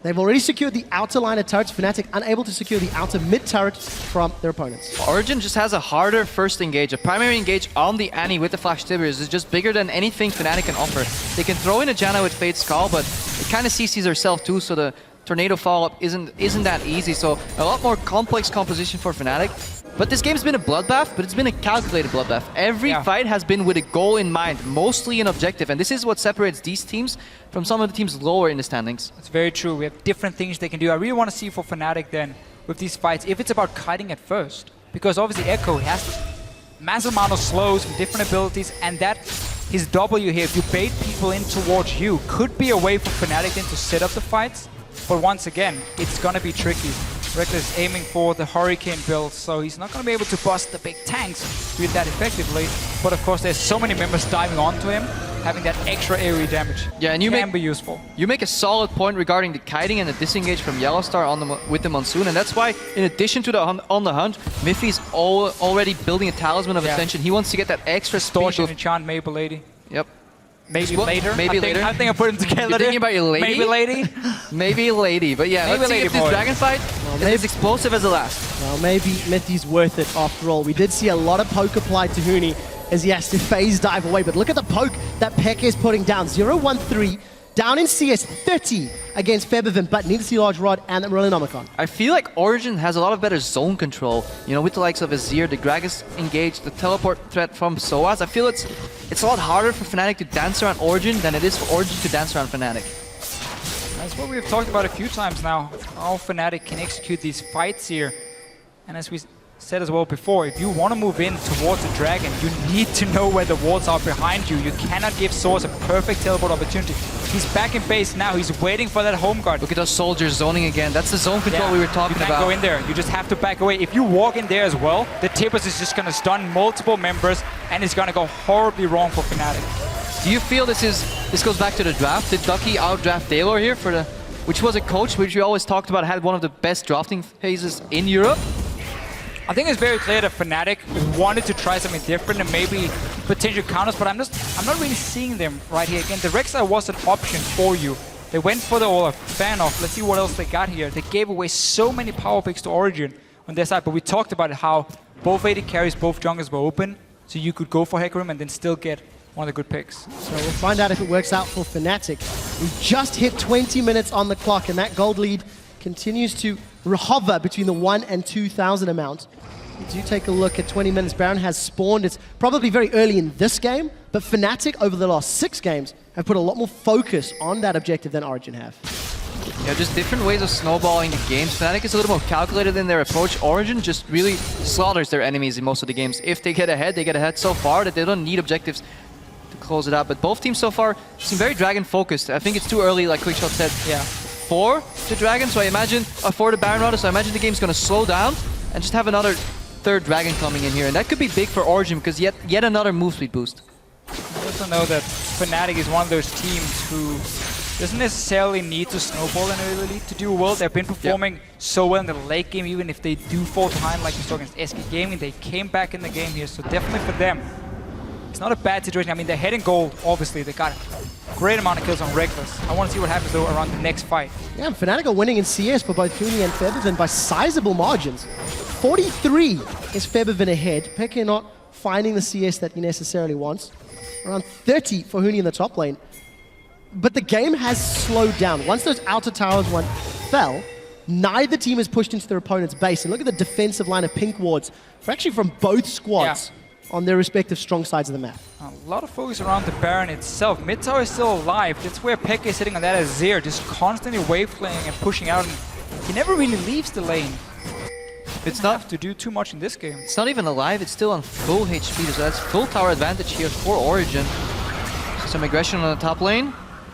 They've already secured the outer line of turrets. Fnatic unable to secure the outer mid turret from their opponents. Origen just has a harder first engage. A primary engage on the Annie with the Flash Tibbers is just bigger than anything Fnatic can offer. They can throw in a Janna with Fate Skull, but it kind of CCs herself too, so the Tornado follow-up isn't that easy. So a lot more complex composition for Fnatic. But this game's been a bloodbath, but it's been a calculated bloodbath. Every fight has been with a goal in mind, mostly an objective. And this is what separates these teams from some of the teams lower in the standings. That's very true. We have different things they can do. I really want to see for Fnatic then, with these fights, if it's about kiting at first. Because obviously Echo has massive amount of slows and different abilities, and that his W here, if you bait people in towards you, could be a way for Fnatic then to set up the fights. But once again, it's going to be tricky. Reckless aiming for the Hurricane build, so he's not going to be able to bust the big tanks with that effectively. But of course, there's so many members diving onto him, having that extra AoE damage can be useful. You make a solid point regarding the kiting and the disengage from Yellowstar with the Monsoon, and that's why, in addition to the on the hunt, Miffy's already building a Talisman of Ascension. He wants to get that extra Distortion, enchant, Maple Lady. Yep. Maybe later. Maybe later. I think I put them together. You're thinking about your lady? Maybe lady. Maybe lady. But yeah, let's see if this dragon fight is as explosive as the last. Well, maybe Mithy's worth it after all. We did see a lot of poke applied to Huni as he has to phase dive away. But look at the poke that Peck is putting down. 0-1-3. Down in CS 30 against Febiven, but need to see Large Rod and Rolenomicon. I feel like Origen has a lot of better zone control. You know, with the likes of Azir, the Gragas engage, the teleport threat from Soaz. I feel it's a lot harder for Fnatic to dance around Origen than it is for Origen to dance around Fnatic. That's what we've talked about a few times now. How Fnatic can execute these fights here. And as we said as well before, if you want to move in towards the dragon, you need to know where the wards are behind you. You cannot give Soaz a perfect teleport opportunity. He's back in base now. He's waiting for that home guard. Look at those soldiers zoning again. That's the zone control we were talking about. You can't go in there. You just have to back away. If you walk in there as well, the Tippers is just going to stun multiple members, and it's going to go horribly wrong for Fnatic. Do you feel this goes back to the draft? Did Ducky outdraft Daylor here which was a coach which we always talked about had one of the best drafting phases in Europe? I think it's very clear that Fnatic wanted to try something different and maybe potential counters, but I'm not really seeing them right here. Again, the Rek'Sai was an option for you. They went for the fan off. Let's see what else they got here. They gave away so many power picks to Origen on their side, but we talked about how both AD carries, both junglers were open, so you could go for Hecarim and then still get one of the good picks. So we'll find out if it works out for Fnatic. We just hit 20 minutes on the clock, and that gold lead continues to hover between the 1,000 and 2,000 amount. If you take a look at 20 minutes, Baron has spawned. It's probably very early in this game, but Fnatic over the last 6 games have put a lot more focus on that objective than Origen have. Yeah, just different ways of snowballing the games. Fnatic is a little more calculated in their approach. Origen just really slaughters their enemies in most of the games. If they get ahead, they get ahead so far that they don't need objectives to close it out. But both teams so far seem very dragon focused. I think it's too early, like Quickshot said, for the Dragon, so I imagine, for the Baron rather, so I imagine the game's gonna slow down and just have another third Dragon coming in here. And that could be big for Origen because yet another move speed boost. I also know that Fnatic is one of those teams who doesn't necessarily need to snowball in early lead to do well. They've been performing so well in the late game, even if they do fall behind like we saw against SK Gaming. They came back in the game here, so definitely for them, it's not a bad situation. I mean, they're heading gold, obviously. They got a great amount of kills on Reckless. I want to see what happens, though, around the next fight. Yeah, and Fnatic are winning in CS for both Huni and Feathervin by sizable margins. 43 is Feathervin ahead. Peke not finding the CS that he necessarily wants. Around 30 for Huni in the top lane. But the game has slowed down. Once those outer towers fell, neither team has pushed into their opponent's base. And look at the defensive line of pink wards, actually from both squads on their respective strong sides of the map. A lot of focus around the Baron itself. Mid tower is still alive. That's where Peke is sitting on that Azir, just constantly wave playing and pushing out. And he never really leaves the lane. It's not have to do too much in this game. It's not even alive, it's still on full HP, so that's full tower advantage here for Origen. Some aggression on the top lane.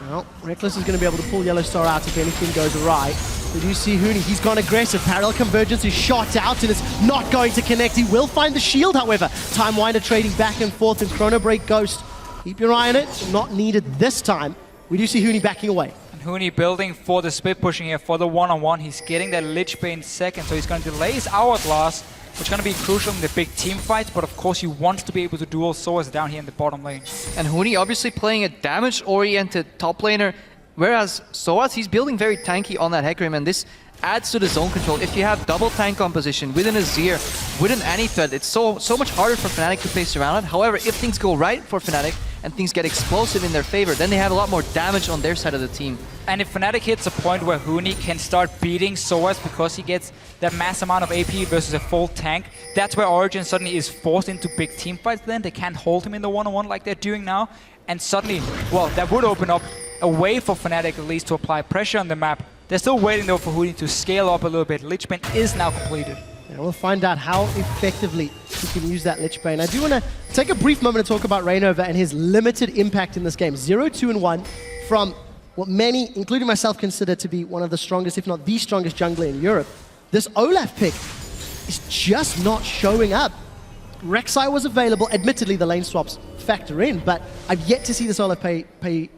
Well, Reckless is going to be able to pull Yellow Star out if anything goes awry. But you see Huni, he's gone aggressive. Parallel Convergence is shot out and it's not going to connect. He will find the shield, however. Time Winder trading back and forth, and Chrono Break Ghost. Keep your eye on it, not needed this time. We do see Huni backing away. And Huni building for the split pushing here for the one-on-one. He's getting that Lich Bane second, so he's going to delay his Hourglass, which is going to be crucial in the big team fights, but of course he wants to be able to duel Soaz down here in the bottom lane. And Huni obviously playing a damage-oriented top laner, whereas Soaz, he's building very tanky on that Hecarim, and this adds to the zone control. If you have double tank composition with an Azir, with an Any-Thread, it's so much harder for Fnatic to place around it. However, if things go right for Fnatic and things get explosive in their favor, then they have a lot more damage on their side of the team. And if Fnatic hits a point where Huni can start beating Soaz because he gets that mass amount of AP versus a full tank, that's where Origen suddenly is forced into big team fights. Then they can't hold him in the one-on-one like they're doing now. And suddenly, well, that would open up a way for Fnatic at least to apply pressure on the map. They're still waiting though for Huni to scale up a little bit. Lich Bane is now completed. Yeah, we'll find out how effectively he can use that Lich Bane. I do want to take a brief moment to talk about Reignover and his limited impact in this game. 0-2-1 from what many, including myself, consider to be one of the strongest, if not the strongest jungler in Europe. This Olaf pick is just not showing up. Rek'Sai was available. Admittedly, the lane swaps factor in, but I've yet to see this Olaf pay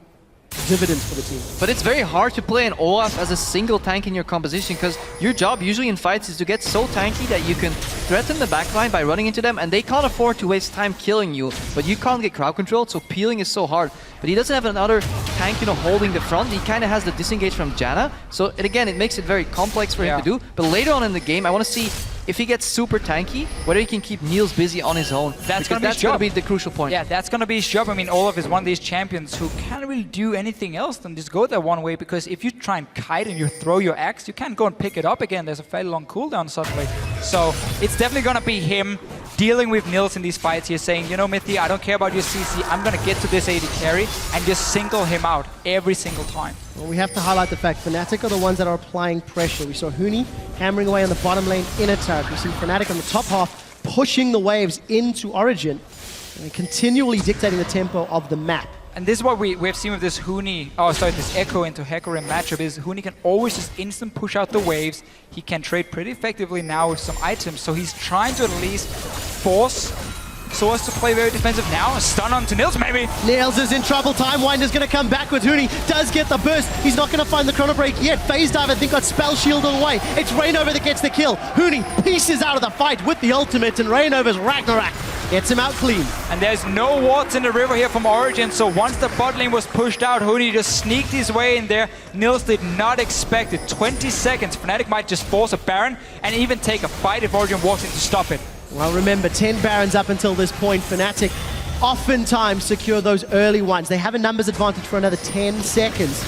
dividends for the team. But it's very hard to play an Olaf as a single tank in your composition, because your job usually in fights is to get so tanky that you can threaten the backline by running into them, and they can't afford to waste time killing you, but you can't get crowd control, so peeling is so hard. But he doesn't have another tank, you know, holding the front. He kind of has the disengage from Janna, so again, it makes it very complex for him to do. But later on in the game, I want to see if he gets super tanky, whether he can keep Niels busy on his own. That's going to be the crucial point. Yeah, that's going to be his job. I mean, Olaf is one of these champions who can't really do anything else than just go that one way, because if you try and kite and you throw your axe, you can't go and pick it up again. There's a fairly long cooldown suddenly. So it's definitely going to be him dealing with Niels in these fights here, saying, you know, Mithy, I don't care about your CC. I'm going to get to this AD carry and just single him out every single time. Well, we have to highlight the fact Fnatic are the ones that are applying pressure. We saw Huni hammering away on the bottom lane inner turret. We see Fnatic on the top half pushing the waves into Origen and continually dictating the tempo of the map. And this is what we've seen with this this Echo into Hecarim matchup, is Huni can always just instant push out the waves. He can trade pretty effectively now with some items, so he's trying to at least force Soaz to play very defensive now. A stun onto Niels, maybe. Niels is in trouble. Time Winder's going to come back with Huni. Does get the burst. He's not going to find the Chrono Break yet. Phase Dive, I think, got Spell Shield on the way. It's Reignover that gets the kill. Huni pieces out of the fight with the ultimate, and Reignover's Ragnarok gets him out clean. And there's no wards in the river here from Origen, so once the bot lane was pushed out, Huni just sneaked his way in there. Niels did not expect it. 20 seconds. Fnatic might just force a Baron and even take a fight if Origen walks in to stop it. Well, remember, 10 Barons up until this point. Fnatic oftentimes secure those early ones. They have a numbers advantage for another 10 seconds.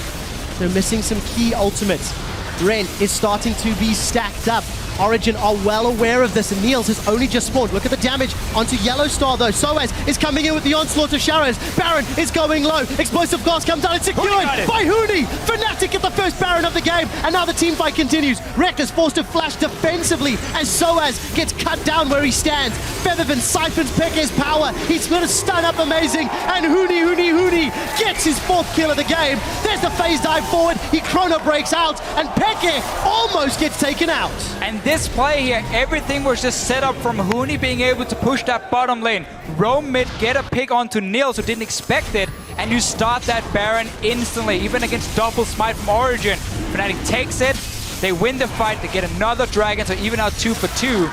They're missing some key ultimates. Ren is starting to be stacked up. Origen are well aware of this, and Niels has only just spawned. Look at the damage onto Yellow Star, though. Soaz is coming in with the onslaught of Shadows. Baron is going low. Explosive Blast comes down and secured by Huni. Fnatic get the first Baron of the game, and now the team fight continues. Rek is forced to flash defensively as Soaz gets cut down where he stands. Featherman siphons Peke's power. He's going to stun up Amazing, and Huni gets his 4th kill of the game. There's the phase dive forward. He chrono breaks out, and Peke almost gets taken out. And this play here, everything was just set up from Huni being able to push that bottom lane, roam mid, get a pick onto Niels who didn't expect it, and you start that Baron instantly, even against double smite from Origen. Fnatic takes it, they win the fight, they get another dragon, so even out 2 for 2.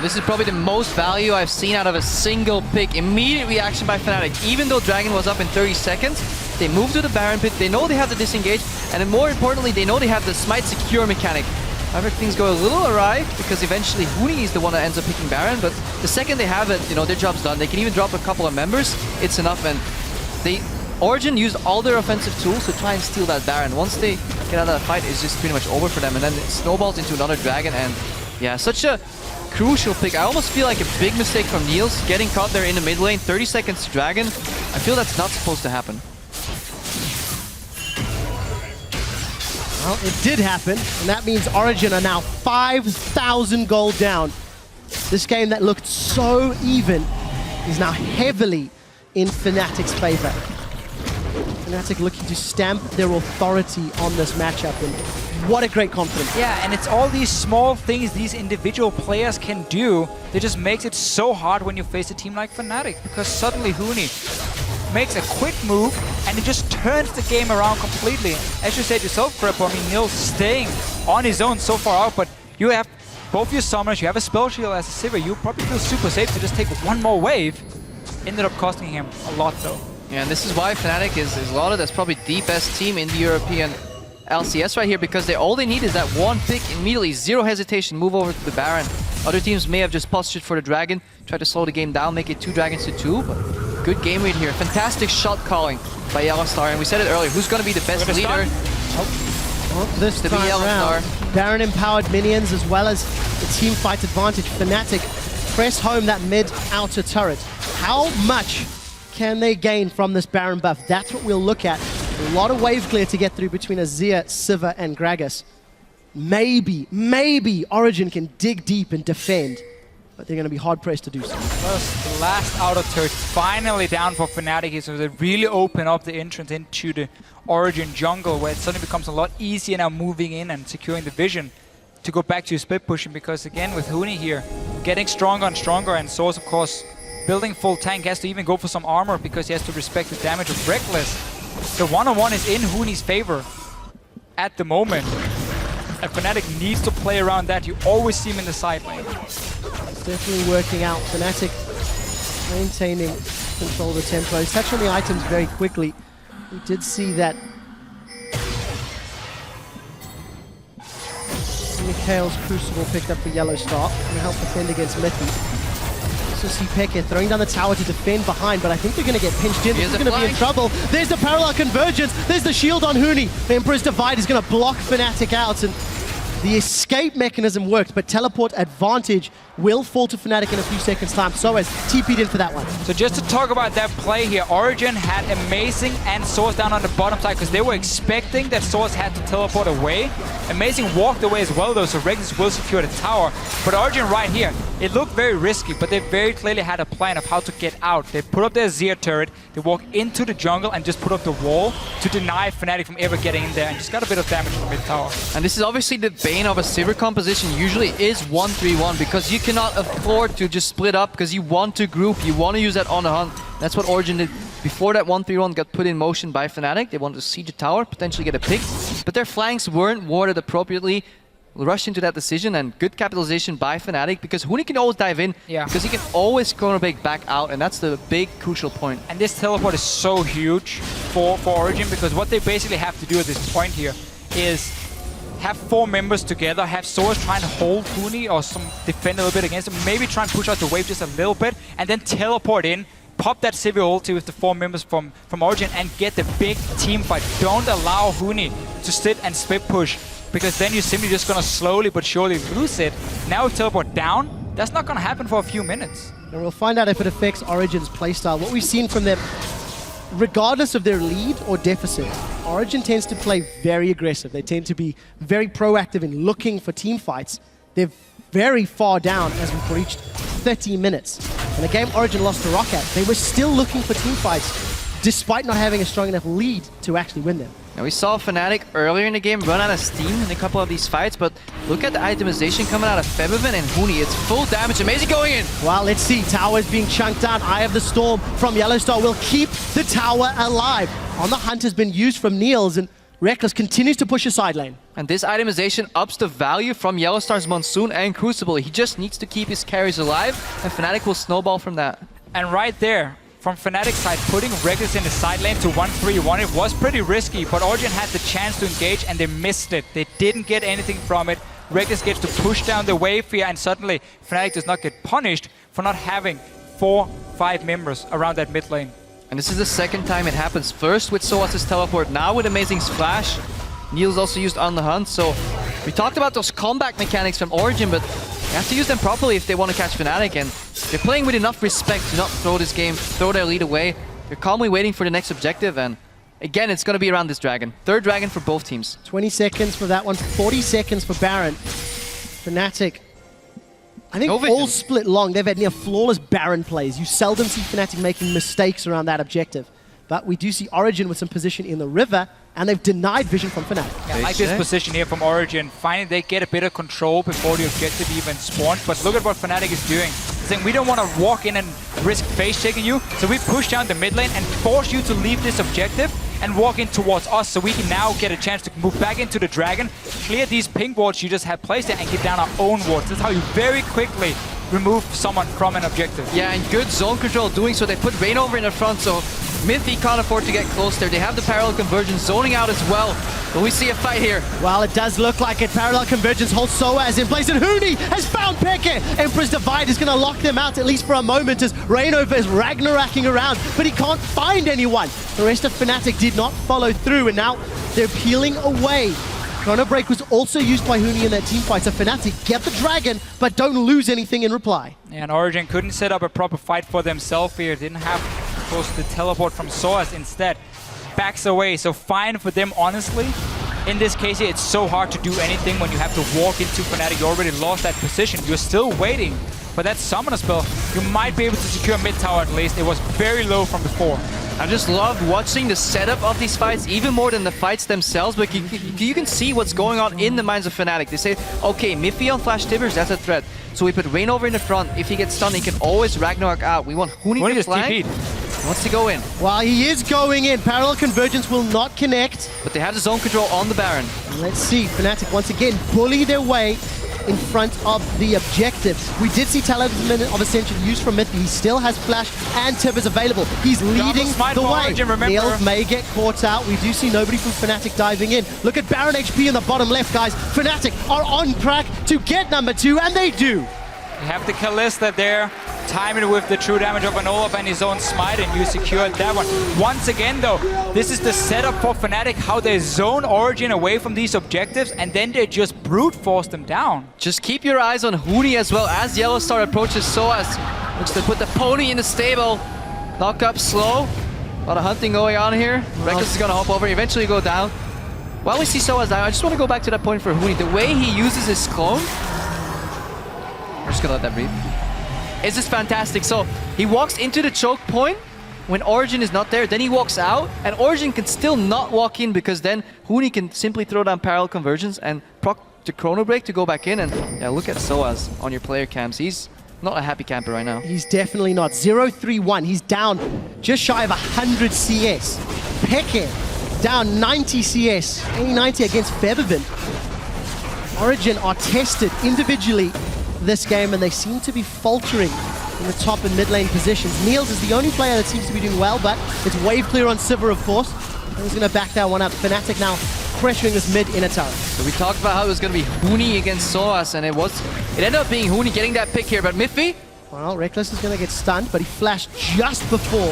This is probably the most value I've seen out of a single pick. Immediate reaction by Fnatic. Even though Dragon was up in 30 seconds, they move to the Baron pit, they know they have the disengage, and then more importantly, they know they have the smite secure mechanic. However, things go a little awry, because eventually Huni is the one that ends up picking Baron, but the second they have it, their job's done. They can even drop a couple of members, it's enough, and Origen used all their offensive tools to try and steal that Baron. Once they get out of that fight, it's just pretty much over for them, and then it snowballs into another Dragon, and yeah, such a crucial pick. I almost feel like a big mistake from Niels, getting caught there in the mid lane, 30 seconds to Dragon. I feel that's not supposed to happen. Well, it did happen, and that means Origen are now 5,000 gold down. This game that looked so even is now heavily in Fnatic's favor. Fnatic looking to stamp their authority on this matchup, and what a great confidence. Yeah, and it's all these small things these individual players can do that just makes it so hard when you face a team like Fnatic, because suddenly Huni makes a quick move and it just turns the game around completely. As you said yourself, Creppo, I mean, Niels staying on his own so far out, but you have both your summoners, you have a spell shield as a Sivir, you probably feel super safe to just take one more wave. Ended up costing him a lot though. Yeah, and this is why Fnatic is lauded as probably the best team in the European LCS right here, because all they need is that one pick, immediately, zero hesitation, move over to the Baron. Other teams may have just postured for the Dragon, try to slow the game down, make it 2 dragons to 2, but good game read here. Fantastic shot calling by Yellow Star, and we said it earlier, who's going to be the best leader? Well, this time around, Baron empowered minions as well as the team fight advantage. Fnatic press home that mid-outer turret. How much can they gain from this Baron buff? That's what we'll look at. A lot of wave clear to get through between Azir, Sivir, and Gragas. Maybe Origen can dig deep and defend, but they're going to be hard-pressed to do so. First, the last outer turret finally down for Fnatic here, so they really open up the entrance into the Origen jungle, where it suddenly becomes a lot easier now moving in and securing the vision to go back to your split pushing, because again, with Huni here, getting stronger and stronger, and Source, of course, building full tank, has to even go for some armor because he has to respect the damage of Reckless. The one-on-one is in Huni's favor at the moment. And Fnatic needs to play around that. You always see him in the side lane. It's definitely working out. Fnatic maintaining control of the tempo. He's touched on the items very quickly. We did see that Mikhail's Crucible picked up the Yellow Star. Going to help defend against Mithi. Also see Peke throwing down the tower to defend behind, but I think they're going to get pinched in. This is going to be in trouble. There's the parallel convergence. There's the shield on Huni. The Emperor's Divide is going to block Fnatic out, and the escape mechanism worked, but teleport advantage will fall to Fnatic in a few seconds' time. So as TP'd in for that one. So just to talk about that play here, Origen had Amazing and Source down on the bottom side because they were expecting that Source had to teleport away. Amazing walked away as well though, so Reckless will secure the tower. But Origen right here, it looked very risky, but they very clearly had a plan of how to get out. They put up their Azir turret, they walk into the jungle and just put up the wall to deny Fnatic from ever getting in there, and just got a bit of damage from mid tower. And this is obviously the bane of a Sivir composition. Usually is 1-3-1 because you cannot afford to just split up, because you want to group, you want to use that on the hunt. That's what Origen did before that 1-3-1 got put in motion by Fnatic. They wanted to siege the tower, potentially get a pick, but their flanks weren't warded appropriately. Rushed into that decision, and good capitalization by Fnatic, because Huni can always dive in, because he can always chrono break back out, and that's the big crucial point. And this teleport is so huge for Origen, because what they basically have to do at this point here is have 4 members together, have Source trying to hold Huni or some defend a little bit against him, maybe try and push out the wave just a little bit, and then teleport in, pop that Sivir ulti with the 4 members from Origen and get the big team fight. Don't allow Huni to sit and split push because then you're simply just going to slowly but surely lose it. Now with teleport down, that's not going to happen for a few minutes. And we'll find out if it affects Origen's playstyle. What we've seen from them, regardless of their lead or deficit, Origen tends to play very aggressive. They tend to be very proactive in looking for team fights. They're very far down as we've reached 30 minutes. In the game Origen lost to Rocket, they were still looking for team fights despite not having a strong enough lead to actually win them. Now we saw Fnatic earlier in the game run out of steam in a couple of these fights, but look at the itemization coming out of Febiven and Huni. It's full damage. Amazing going in. Well, let's see. Tower is being chunked down. Eye of the Storm from Yellowstar will keep the tower alive. On the hunt has been used from Niels, and Reckless continues to push his side lane. And this itemization ups the value from Yellowstar's Monsoon and Crucible. He just needs to keep his carries alive, and Fnatic will snowball from that. And right there, from Fnatic's side, putting Reckless in the side lane to 1-3-1, it was pretty risky, but Origen had the chance to engage and they missed it. They didn't get anything from it. Reckless gets to push down the wave here, and suddenly Fnatic does not get punished for not having 4-5 members around that mid lane. And this is the second time it happens. First with Soas's teleport, now with Amazing's flash. Niels also used on the hunt, so we talked about those comeback mechanics from Origen, but they have to use them properly if they want to catch Fnatic, and they're playing with enough respect to not throw this game, throw their lead away. They're calmly waiting for the next objective, and again, it's going to be around this dragon. Third dragon for both teams. 20 seconds for that one, 40 seconds for Baron. Fnatic, I think all split long. They've had near flawless Baron plays. You seldom see Fnatic making mistakes around that objective. But we do see Origen with some position in the river, and they've denied vision from Fnatic. Yeah, I like this position here from Origen. Finally, they get a bit of control before the objective even spawns. But look at what Fnatic is doing. Saying, we don't want to walk in and risk face checking you, so we push down the mid lane and force you to leave this objective and walk in towards us, so we can now get a chance to move back into the dragon, clear these ping wards you just had placed there, and get down our own wards. That's how you very quickly remove someone from an objective. Yeah, and good zone control doing so. They put Rainover in the front, so Mythy can't afford to get close there. They have the parallel convergence zoning out as well. But we see a fight here. Well, it does look like it. Parallel convergence holds Soaz in place, and Huni has found FLICKR. Emperor's Divide is going to lock them out, at least for a moment, as Rainover is Ragnaroking around, but he can't find anyone. The rest of Fnatic did not follow through, and now they're peeling away. Chrono Break was also used by Huni in that team fight, so Fnatic get the dragon, but don't lose anything in reply. And Origen couldn't set up a proper fight for themselves here. Didn't have, of course, the teleport from Soaz. Instead, backs away. So fine for them, honestly. In this case here, it's so hard to do anything when you have to walk into Fnatic. You already lost that position. You're still waiting for that summoner spell. You might be able to secure mid tower at least. It was very low from before. I just love watching the setup of these fights, even more than the fights themselves, but you can see what's going on in the minds of Fnatic. They say, okay, Miffy on Flash Tibbers, that's a threat. So we put Rainover in the front. If he gets stunned, he can always Ragnarok out. We want Huni to flank. He wants to go in. Well, he is going in. Parallel convergence will not connect. But they have the zone control on the Baron. Let's see, Fnatic once again bully their way in front of the objective. We did see Talisman of Ascension used from Mythy. He still has Flash and Tibbers available. He's leading the way. Niels may get caught out. We do see nobody from Fnatic diving in. Look at Baron HP in the bottom left, guys. Fnatic are on track to get number 2, and they do. You have the Kalista there, timing with the true damage of an Olaf and his own smite, and you secured that one. Once again, though, this is the setup for Fnatic, how they zone Origen away from these objectives, and then they just brute force them down. Just keep your eyes on Huni as well as Yellowstar approaches Soaz. Looks to put the pony in the stable. Knock up slow. A lot of hunting going on here. Reckless is going to hop over, eventually go down. While we see Soaz down, I just want to go back to that point for Huni. The way he uses his clone, we're just gonna let that breathe. It's just fantastic. So he walks into the choke point when Origen is not there, then he walks out, and Origen can still not walk in because then Huni can simply throw down parallel convergence and proc the Chrono Break to go back in. And yeah, look at Soaz on your player cams. He's not a happy camper right now. He's definitely not. 0-3-1. He's down just shy of 100 CS. FLICKR down 90 CS. 90 against Febiven. Origen are tested individually this game, and they seem to be faltering in the top and mid lane positions. Niels is the only player that seems to be doing well, but it's wave clear on Sivir, of course. And he's going to back that one up. Fnatic now pressuring this mid inner tower. So we talked about how it was going to be Huni against Soaz, and it ended up being Huni getting that pick here, but Miffy? Well, Reckless is going to get stunned, but he flashed just before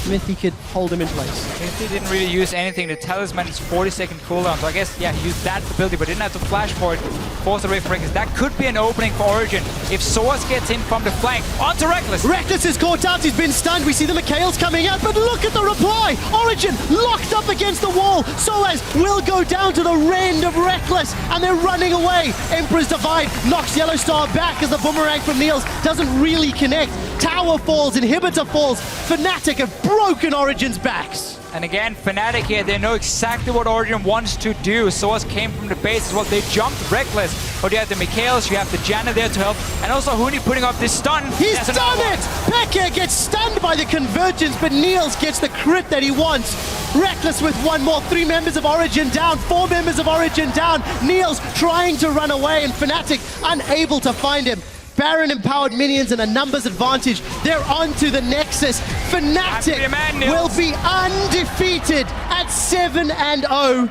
Smithy could hold him in place. He didn't really use anything. The talisman's 40-second cooldown, so I guess, yeah, he used that ability, but didn't have to flash for it. Forced away from Reckless. That could be an opening for Origen. If Soaz gets in from the flank, onto Reckless. Reckless is caught out, he's been stunned. We see the Mikhails coming out, but look at the reply! Origen locked up against the wall. Soaz will go down to the end of Reckless, and they're running away. Emperor's Divide knocks Yellowstar back as the boomerang from Niels doesn't really connect. Tower falls, inhibitor falls. Fnatic have broken Origen's backs. And again, Fnatic here, they know exactly what Origen wants to do. Soaz came from the base as well. They jumped Reckless. But you have the Mikhails, you have the Janna there to help. And also Huni putting up this stun. He's done it! FLICKR gets stunned by the convergence, but Niels gets the crit that he wants. Reckless with one more. 3 members of Origen down. 4 members of Origen down. Niels trying to run away, and Fnatic unable to find him. Baron empowered minions and a numbers advantage. They're on to the Nexus. Fnatic will be undefeated at 7-0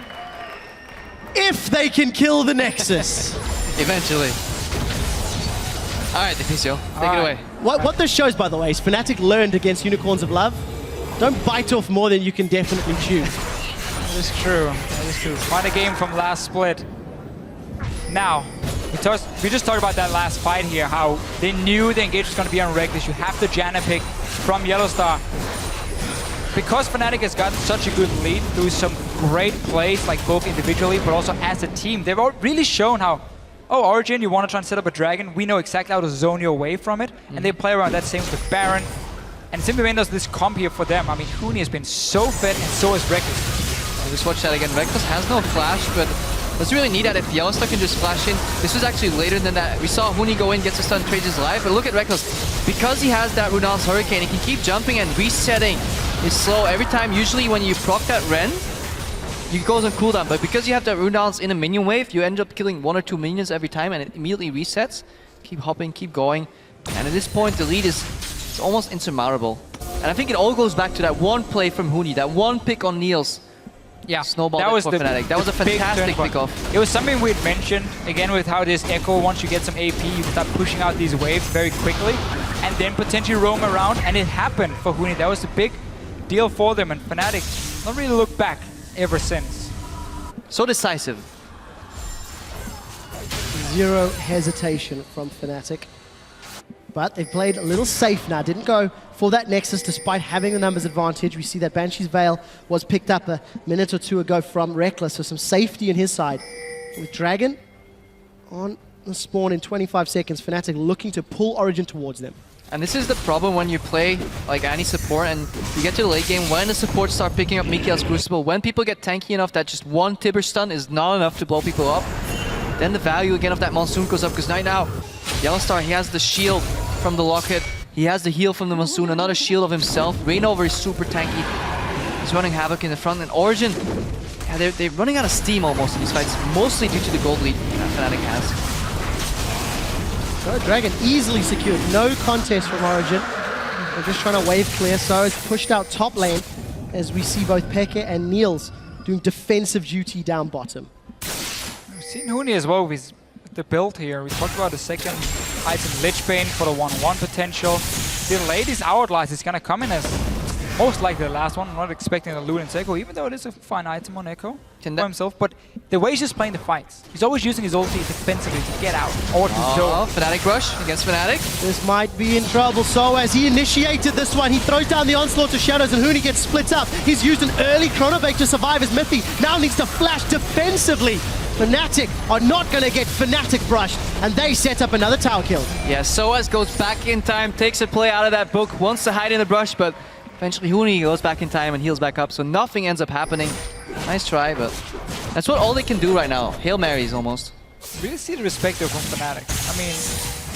if they can kill the Nexus. Eventually. All right, Deficio, take it away. What this shows, by the way, is Fnatic learned against Unicorns of Love. Don't bite off more than you can definitely chew. That is true. That is true. Find a game from last split. Now, we just talked about that last fight here, how they knew the engage was going to be on Reckless. You have the Janna pick from Yellowstar. Because Fnatic has gotten such a good lead through some great plays, like both individually, but also as a team, they've really shown how, oh, Origen, you want to try and set up a dragon? We know exactly how to zone you away from it. And they play around that, same with Baron. And Simply does this comp here for them. I mean, Huni has been so fed, and so is Reckless. Just watch that again. Reckless has no flash, but doesn't really need that if Yellowstar can just flash in. This was actually later than that. We saw Huni go in, gets a stun, trades his life. But look at Reckless. Because he has that Runal's Hurricane, he can keep jumping and resetting his slow every time. Usually when you proc that Ren, you goes on cooldown. But because you have that Runal's in a minion wave, you end up killing 1 or 2 minions every time and it immediately resets. Keep hopping, keep going. And at this point, the lead is almost insurmountable. And I think it all goes back to that one play from Huni, that one pick on Niels. Yeah, snowball that was for Fnatic. That was a fantastic pickoff. It was something we had mentioned, again, with how this Echo, once you get some AP, you can start pushing out these waves very quickly, and then potentially roam around, and it happened for Huni. That was a big deal for them, and Fnatic not really looked back ever since. So decisive. Zero hesitation from Fnatic. But they've played a little safe now. Didn't go for that Nexus despite having the numbers advantage. We see that Banshee's Veil was picked up a minute or 2 ago from Reckless, so some safety on his side. With Dragon on the spawn in 25 seconds, Fnatic looking to pull Origen towards them. And this is the problem when you play like any support and you get to the late game, when the supports start picking up Mikhail's Crucible, when people get tanky enough that just one Tibber stun is not enough to blow people up, then the value again of that Monsoon goes up, because right now, Yellowstar, he has the shield from the Locket, he has the heal from the Monsoon, another shield of himself. Reignover is super tanky. He's running havoc in the front, and Origen, yeah, they're running out of steam almost in these fights, mostly due to the gold lead that Fnatic has. So Dragon easily secured, no contest from Origen. They're just trying to wave clear, so it's pushed out top lane as we see both FLICKR and Niels doing defensive duty down bottom. We've seen Huni as well with the build here. We talked about the second item, Lichbane, for the 1-1 potential. The latest Hourglass is going to come in as most likely the last one. I'm not expecting the Luden's Echo, even though it is a fine item on Echo for himself. But the way he's just playing the fights, he's always using his ulti defensively to get out or to zone. Fnatic rush against Fnatic. This might be in trouble. So as he initiated this one, he throws down the onslaught to Shadows, and Huni gets split up. He's used an early Chronobake to survive as Mithy now needs to flash defensively. Fnatic are not going to get Fnatic brushed, and they set up another tower kill. Yeah, Soaz goes back in time, takes a play out of that book, wants to hide in the brush, but eventually Huni goes back in time and heals back up, so nothing ends up happening. Nice try, but that's what all they can do right now. Hail Marys almost. Really see the respect there from Fnatic. I mean,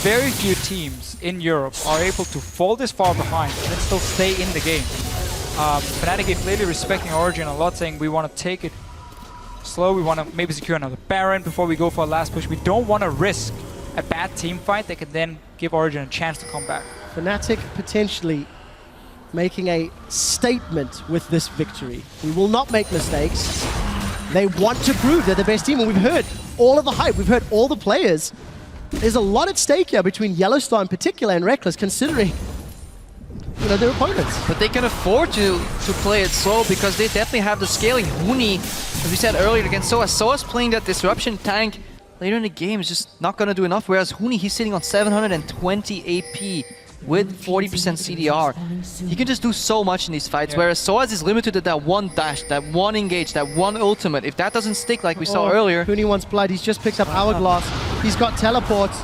very few teams in Europe are able to fall this far behind and then still stay in the game. Fnatic is clearly respecting Origen a lot, saying we want to take it slow, we want to maybe secure another Baron before we go for a last push. We don't want to risk a bad team fight that could then give Origen a chance to come back. Fnatic potentially making a statement with this victory. We will not make mistakes. They want to prove they're the best team, and we've heard all of the hype, we've heard all the players. There's a lot at stake here between Yellowstar in particular and Reckless, considering their opponents. But they can afford to play it slow because they definitely have the scaling. Huni, as we said earlier against Soaz. Soaz playing that disruption tank later in the game is just not going to do enough. Whereas Huni, he's sitting on 720 AP with 40% CDR. He can just do so much in these fights. Whereas Soaz is limited to that one dash, that one engage, that one ultimate. If that doesn't stick like we saw earlier. Huni wants blood. He's just picked up Hourglass. He's got teleports.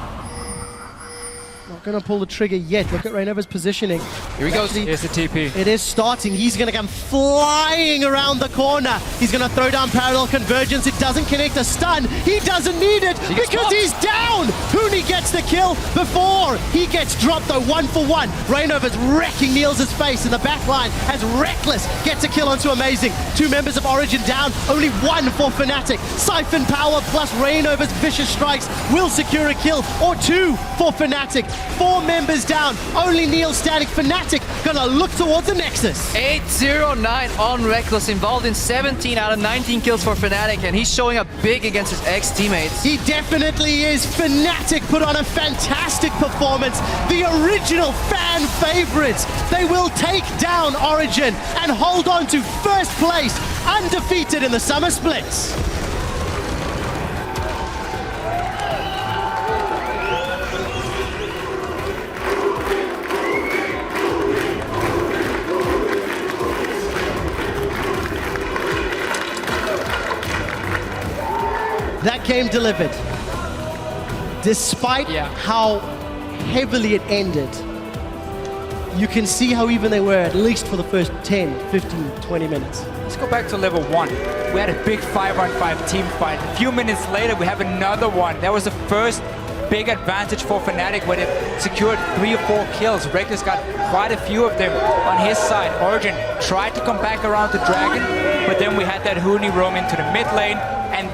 Not going to pull the trigger yet. Look at Reinova's positioning. Here he goes. Here's the TP. It is starting. He's going to come flying around the corner. He's going to throw down parallel convergence. It doesn't connect a stun. He doesn't need it because he's down. Huni gets the kill before he gets dropped though. 1-for-1. Reinova's wrecking Niels' face in the back line as Reckless gets a kill onto Amazing. 2 members of Origen down. Only 1 for Fnatic. Siphon Power plus Reinova's vicious strikes will secure a kill, or 2 for Fnatic. 4 members down. Only Niels standing. Fnatic gonna look towards the Nexus. 809 on Reckless, involved in 17 out of 19 kills for Fnatic, and he's showing up big against his ex-teammates. He definitely is. Fnatic put on a fantastic performance. The original fan favorites. They will take down Origen and hold on to first place, undefeated in the Summer Splits. That game delivered. Despite how heavily it ended, you can see how even they were, at least for the first 10, 15, 20 minutes. Let's go back to level 1. We had a big 5-on-5 team fight. A few minutes later, we have another one. That was the first big advantage for Fnatic when it secured 3 or 4 kills. Reckless got quite a few of them on his side. Origen tried to come back around the Dragon, but then we had that Huni roam into the mid lane, and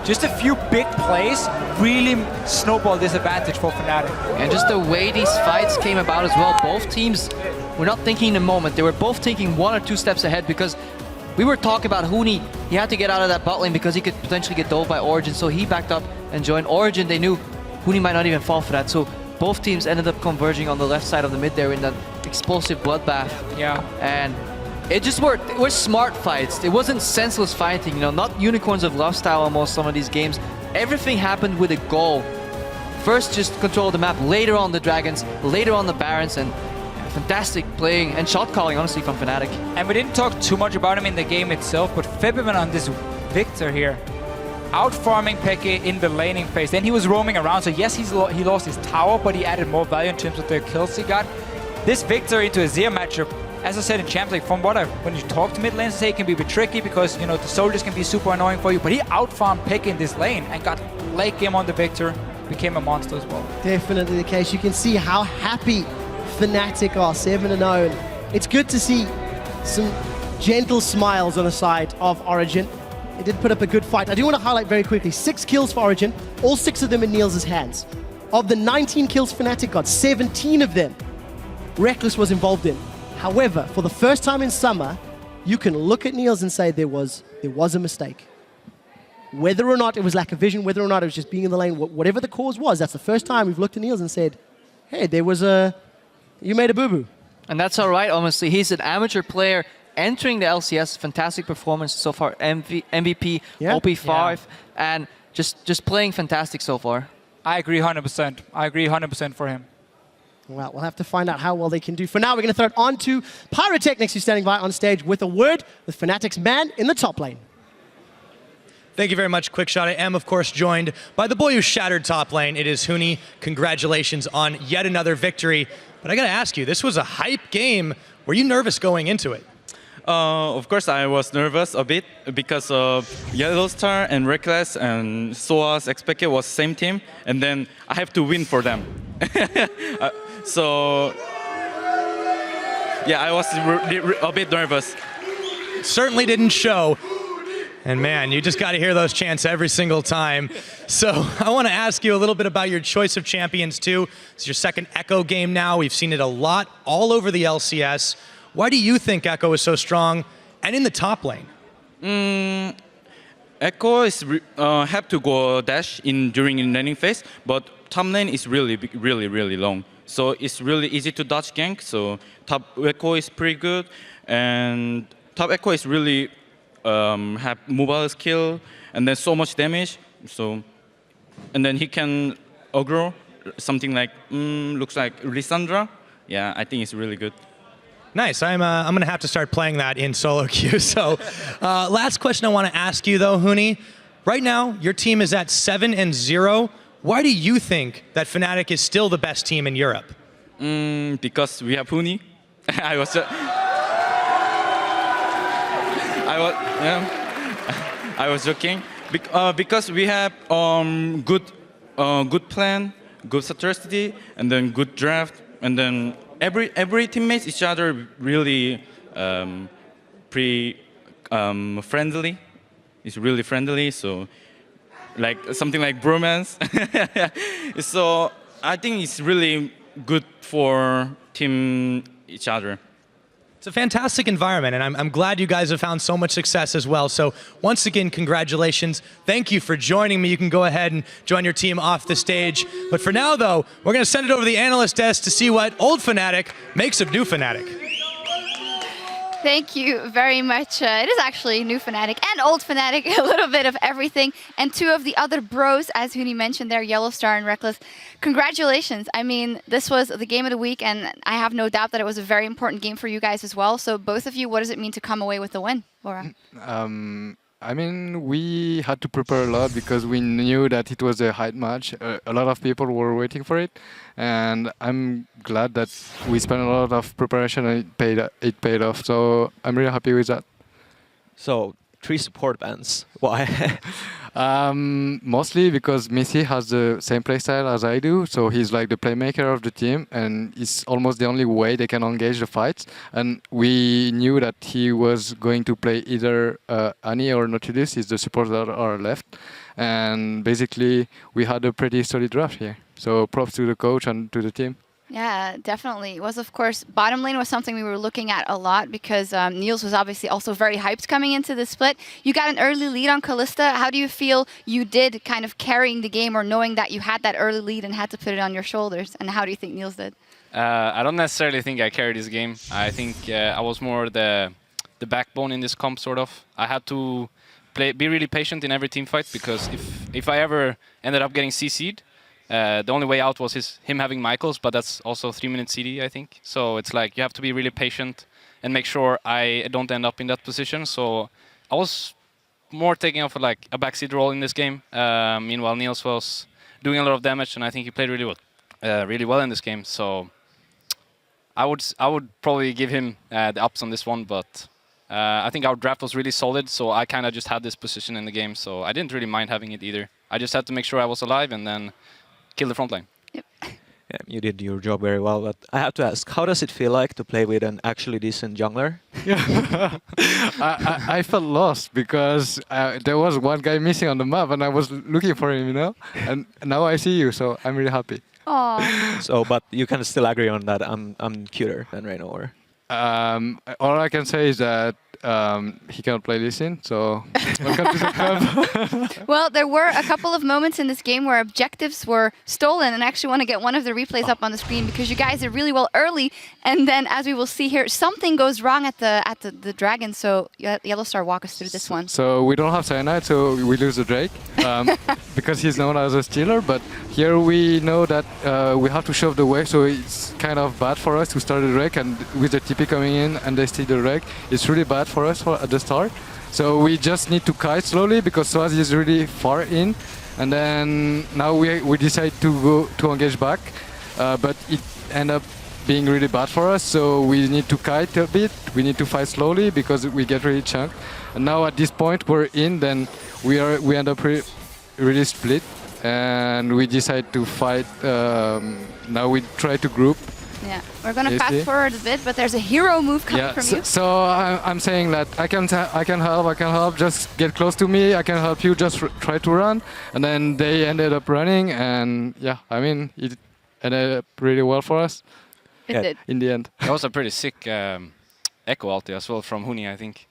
just a few big plays really snowballed this advantage for Fnatic. And just the way these fights came about as well, both teams were not thinking in the moment. They were both thinking 1 or 2 steps ahead, because we were talking about Huni. He had to get out of that bot lane because he could potentially get dove by Origen, so he backed up and joined Origen. They knew Huni might not even fall for that, so both teams ended up converging on the left side of the mid there in that explosive bloodbath. Yeah. And it just worked. It was smart fights. It wasn't senseless fighting, not Unicorns of Love style almost, some of these games. Everything happened with a goal. First, just control the map, later on the Dragons, later on the Barons, and fantastic playing and shot calling, honestly, from Fnatic. And we didn't talk too much about him in the game itself, but Febiven on this Victor here, out-farming Peke in the laning phase. Then he was roaming around, so yes, he lost his tower, but he added more value in terms of the kills he got. This Victor into a Zia matchup, as I said in Champs League, when you talk to mid lanes, they say it can be a bit tricky because, the soldiers can be super annoying for you, but he out-farmed Peke in this lane and got late game on the Victor, became a monster as well. Definitely the case. You can see how happy Fnatic are, 7-0. It's good to see some gentle smiles on the side of Origen. They did put up a good fight. I do want to highlight very quickly, 6 kills for Origen, all 6 of them in Niels' hands. Of the 19 kills Fnatic got, 17 of them Reckless was involved in. However, for the first time in Summer, you can look at Niels and say there was a mistake. Whether or not it was lack of vision, whether or not it was just being in the lane, whatever the cause was, that's the first time we've looked at Niels and said, hey, you made a boo-boo. And that's all right, honestly. He's an amateur player entering the LCS. Fantastic performance so far. MVP, OP5, and just playing fantastic so far. I agree 100%. I agree 100% for him. Well, we'll have to find out how well they can do. For now, we're going to throw it on to Pyrotechnics, who's standing by on stage with a word with Fnatic's man in the top lane. Thank you very much, Quickshot. I am, of course, joined by the boy who shattered top lane. It is Huni. Congratulations on yet another victory. But I got to ask you, this was a hype game. Were you nervous going into it? Of course, I was nervous a bit because Yellowstar and Reckless and Soaz expected was same team, and then I have to win for them. So, yeah, I was a bit nervous. Certainly didn't show. And man, you just got to hear those chants every single time. So I want to ask you a little bit about your choice of champions too. It's your second Echo game now. We've seen it a lot all over the LCS. Why do you think Echo is so strong and in the top lane? Echo is have to go dash during the laning phase, but top lane is really long. so it's really easy to dodge gank. So top echo is pretty good, and top echo is really have mobile skill and then so much damage. So and then he can aggro something like looks like Lissandra. Yeah, I think it's really good. Nice. I'm going to have to start playing that in solo queue. So last question I want to ask you, though, Huni. Right now, your team is at 7-0. Why do you think that Fnatic is still the best team in Europe? Because we have Huni. I was joking. Because we have good plan, good strategy, and then good draft, and then every teammates each other really friendly. It's really friendly, so like something like bromance. So I think it's really good for team each other. It's a fantastic environment, and I'm glad you guys have found so much success as well. So once again, congratulations. Thank you for joining me. You can go ahead and join your team off the stage. But for now, though, we're going to send it over to the analyst desk to see what old Fnatic makes of new Fnatic. Thank you very much. It is actually new Fnatic and old Fnatic, a little bit of everything. And two of the other bros, as Huni mentioned there, Yellowstar and Reckless. Congratulations. I mean, this was the game of the week, and I have no doubt that it was a very important game for you guys as well. So both of you, what does it mean to come away with the win, Laura? I mean, we had to prepare a lot because we knew that it was a hard match. A lot of people were waiting for it, and I'm glad that we spent a lot of preparation and it paid off. So I'm really happy with that. So 3 support bans. Why? Mostly because Missy has the same playstyle as I do, so he's like the playmaker of the team, and it's almost the only way they can engage the fights. And we knew that he was going to play either Annie or Nautilus. He's the support that are left, and basically we had a pretty solid draft here. So props to the coach and to the team. Yeah, definitely. It was, of course, bottom lane was something we were looking at a lot because Niels was obviously also very hyped coming into the split. You got an early lead on Kalista. How do you feel you did kind of carrying the game or knowing that you had that early lead and had to put it on your shoulders? And how do you think Niels did? I don't necessarily think I carried this game. I think I was more the backbone in this comp, sort of. I had to be really patient in every team fight because if I ever ended up getting CC'd, the only way out was him having Michaels, but that's also 3-minute CD, I think. So it's like you have to be really patient and make sure I don't end up in that position. So I was more taking off like a backseat role in this game. Meanwhile, Niels was doing a lot of damage, and I think he played really well in this game. So I would probably give him the ups on this one, but I think our draft was really solid. So I kind of just had this position in the game, so I didn't really mind having it either. I just had to make sure I was alive and then kill the front line. Yep. Yeah, you did your job very well, but I have to ask, how does it feel like to play with an actually decent jungler? I felt lost because there was one guy missing on the map, and I was looking for him, you know. And now I see you, so I'm really happy. Aww. So, but you can still agree on that I'm cuter than Reyna, or? All I can say is that he cannot play Lee Sin, so welcome to the club. Well, there were a couple of moments in this game where objectives were stolen, and I actually want to get one of the replays up on the screen because you guys did really well early, and then as we will see here, something goes wrong at the Dragon. So Yellowstar, walk us through this one. So we don't have Cyanide, so we lose the Drake because he's known as a stealer. But here we know that we have to shove the way, so it's kind of bad for us to start the Drake, and with the TP coming in and they steal the Drake, it's really bad for us at the start. So we just need to kite slowly because Swaz is really far in, and then now we decide to go to engage back, but it end up being really bad for us. So we need to kite a bit. We need to fight slowly because we get really chunked. And now at this point we're in, then we end up really split, and we decide to fight. Now we try to group. Yeah, we're gonna fast forward a bit, but there's a hero move coming from you. So I'm saying that I can help. Just get close to me. I can help you. Just try to run, and then they ended up running, and yeah, I mean it ended up really well for us. It did. In the end. That was a pretty sick echo ulti as well from Huni, I think.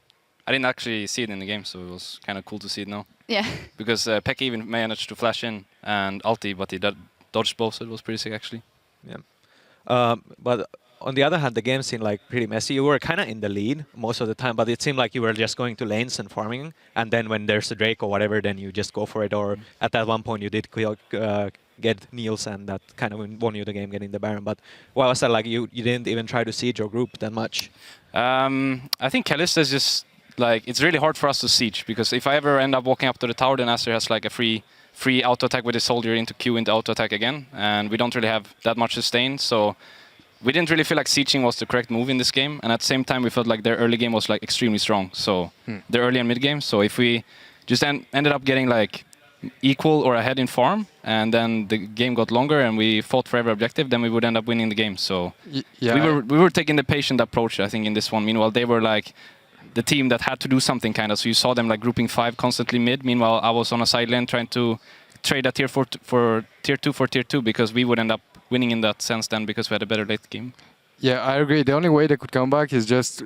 I didn't actually see it in the game, so it was kind of cool to see it now. Yeah. Because Pekka even managed to flash in and ulti, but he dodged both, so it was pretty sick actually. Yeah. But on the other hand, the game seemed like pretty messy. You were kind of in the lead most of the time, but it seemed like you were just going to lanes and farming. And then when there's a Drake or whatever, then you just go for it. Or at that one point, you did get Niels, and that kind of won you the game getting the Baron. But why was that? Like you didn't even try to siege your group that much? I think Kalista is just like, it's really hard for us to siege, because if I ever end up walking up to the tower, then Aster has like a free auto attack with his soldier into Q into auto attack again, and we don't really have that much sustain. So we didn't really feel like sieging was the correct move in this game, and at the same time we felt like their early game was like extremely strong. So their early and mid game. So if we just ended up getting like equal or ahead in farm, and then the game got longer and we fought for every objective, then we would end up winning the game. So we were taking the patient approach, I think, in this one. Meanwhile, they were like the team that had to do something kind of. So you saw them like grouping 5 constantly mid. Meanwhile, I was on a side lane trying to trade a tier 4 for tier 2 because we would end up winning in that sense then, because we had a better late game. Yeah, I agree. The only way they could come back is just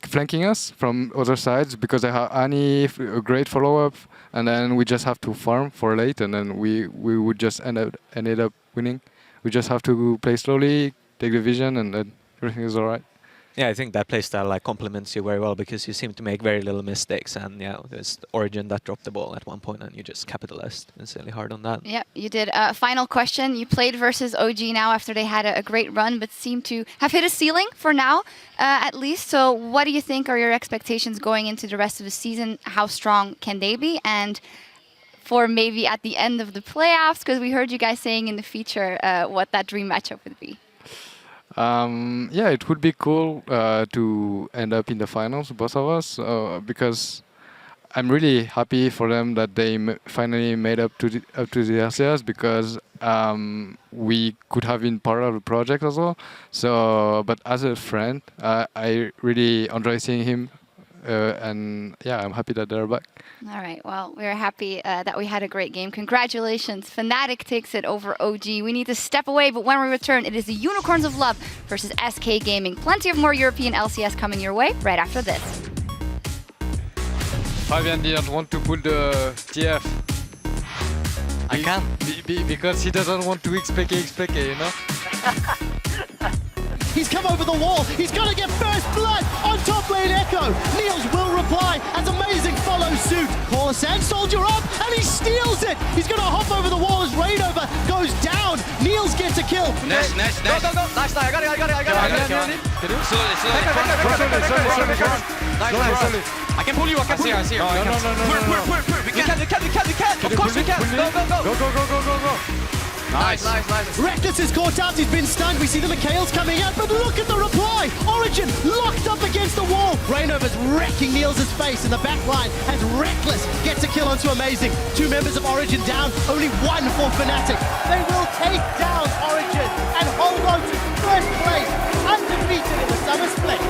flanking us from other sides, because they have Annie, a great follow-up, and then we just have to farm for late, and then we would just ended up winning. We just have to play slowly, take the vision, and then everything is all right. Yeah, I think that playstyle like complements you very well, because you seem to make very little mistakes, and yeah, there's Origen that dropped the ball at one point and you just capitalized insanely hard on that. Yeah, you did. Final question. You played versus OG now after they had a great run, but seem to have hit a ceiling for now, at least. So what do you think are your expectations going into the rest of the season? How strong can they be? And for maybe at the end of the playoffs, because we heard you guys saying in the feature what that dream matchup would be. Yeah, it would be cool to end up in the finals, both of us, because I'm really happy for them that they finally made up to the LCS, because we could have been part of the project as well. So, but as a friend, I really enjoy seeing him, and yeah, I'm happy that they're back. All right, well, we're happy that we had a great game. Congratulations. Fnatic takes it over OG. We need to step away, but when we return, it is the Unicorns of Love versus SK Gaming. Plenty of more European LCS coming your way right after this. Fabian didn't want to pull the TF. I can. Because he doesn't want to XPK, you know? He's come over the wall. He's going to get first blood on top lane Echo. Niels will reply as Amazing follows suit. Course and Soldier up, and he steals it. He's going to hop over the wall as Rainover goes down. Niels gets a kill. Nice. Go. Nice, I got it. Slowly. I can pull you, I see you. No. We can. Of course we can. Go. Nice. Reckless is caught out, he's been stunned. We see the Mikhail's coming out, but look at the reply. Origen locked up against the wall. Rainover's wrecking Niels' face in the back line as Reckless gets a kill onto Amazing. 2 members of Origen down, only 1 for Fnatic. They will take down Origen and hold on to first place, undefeated in the summer split.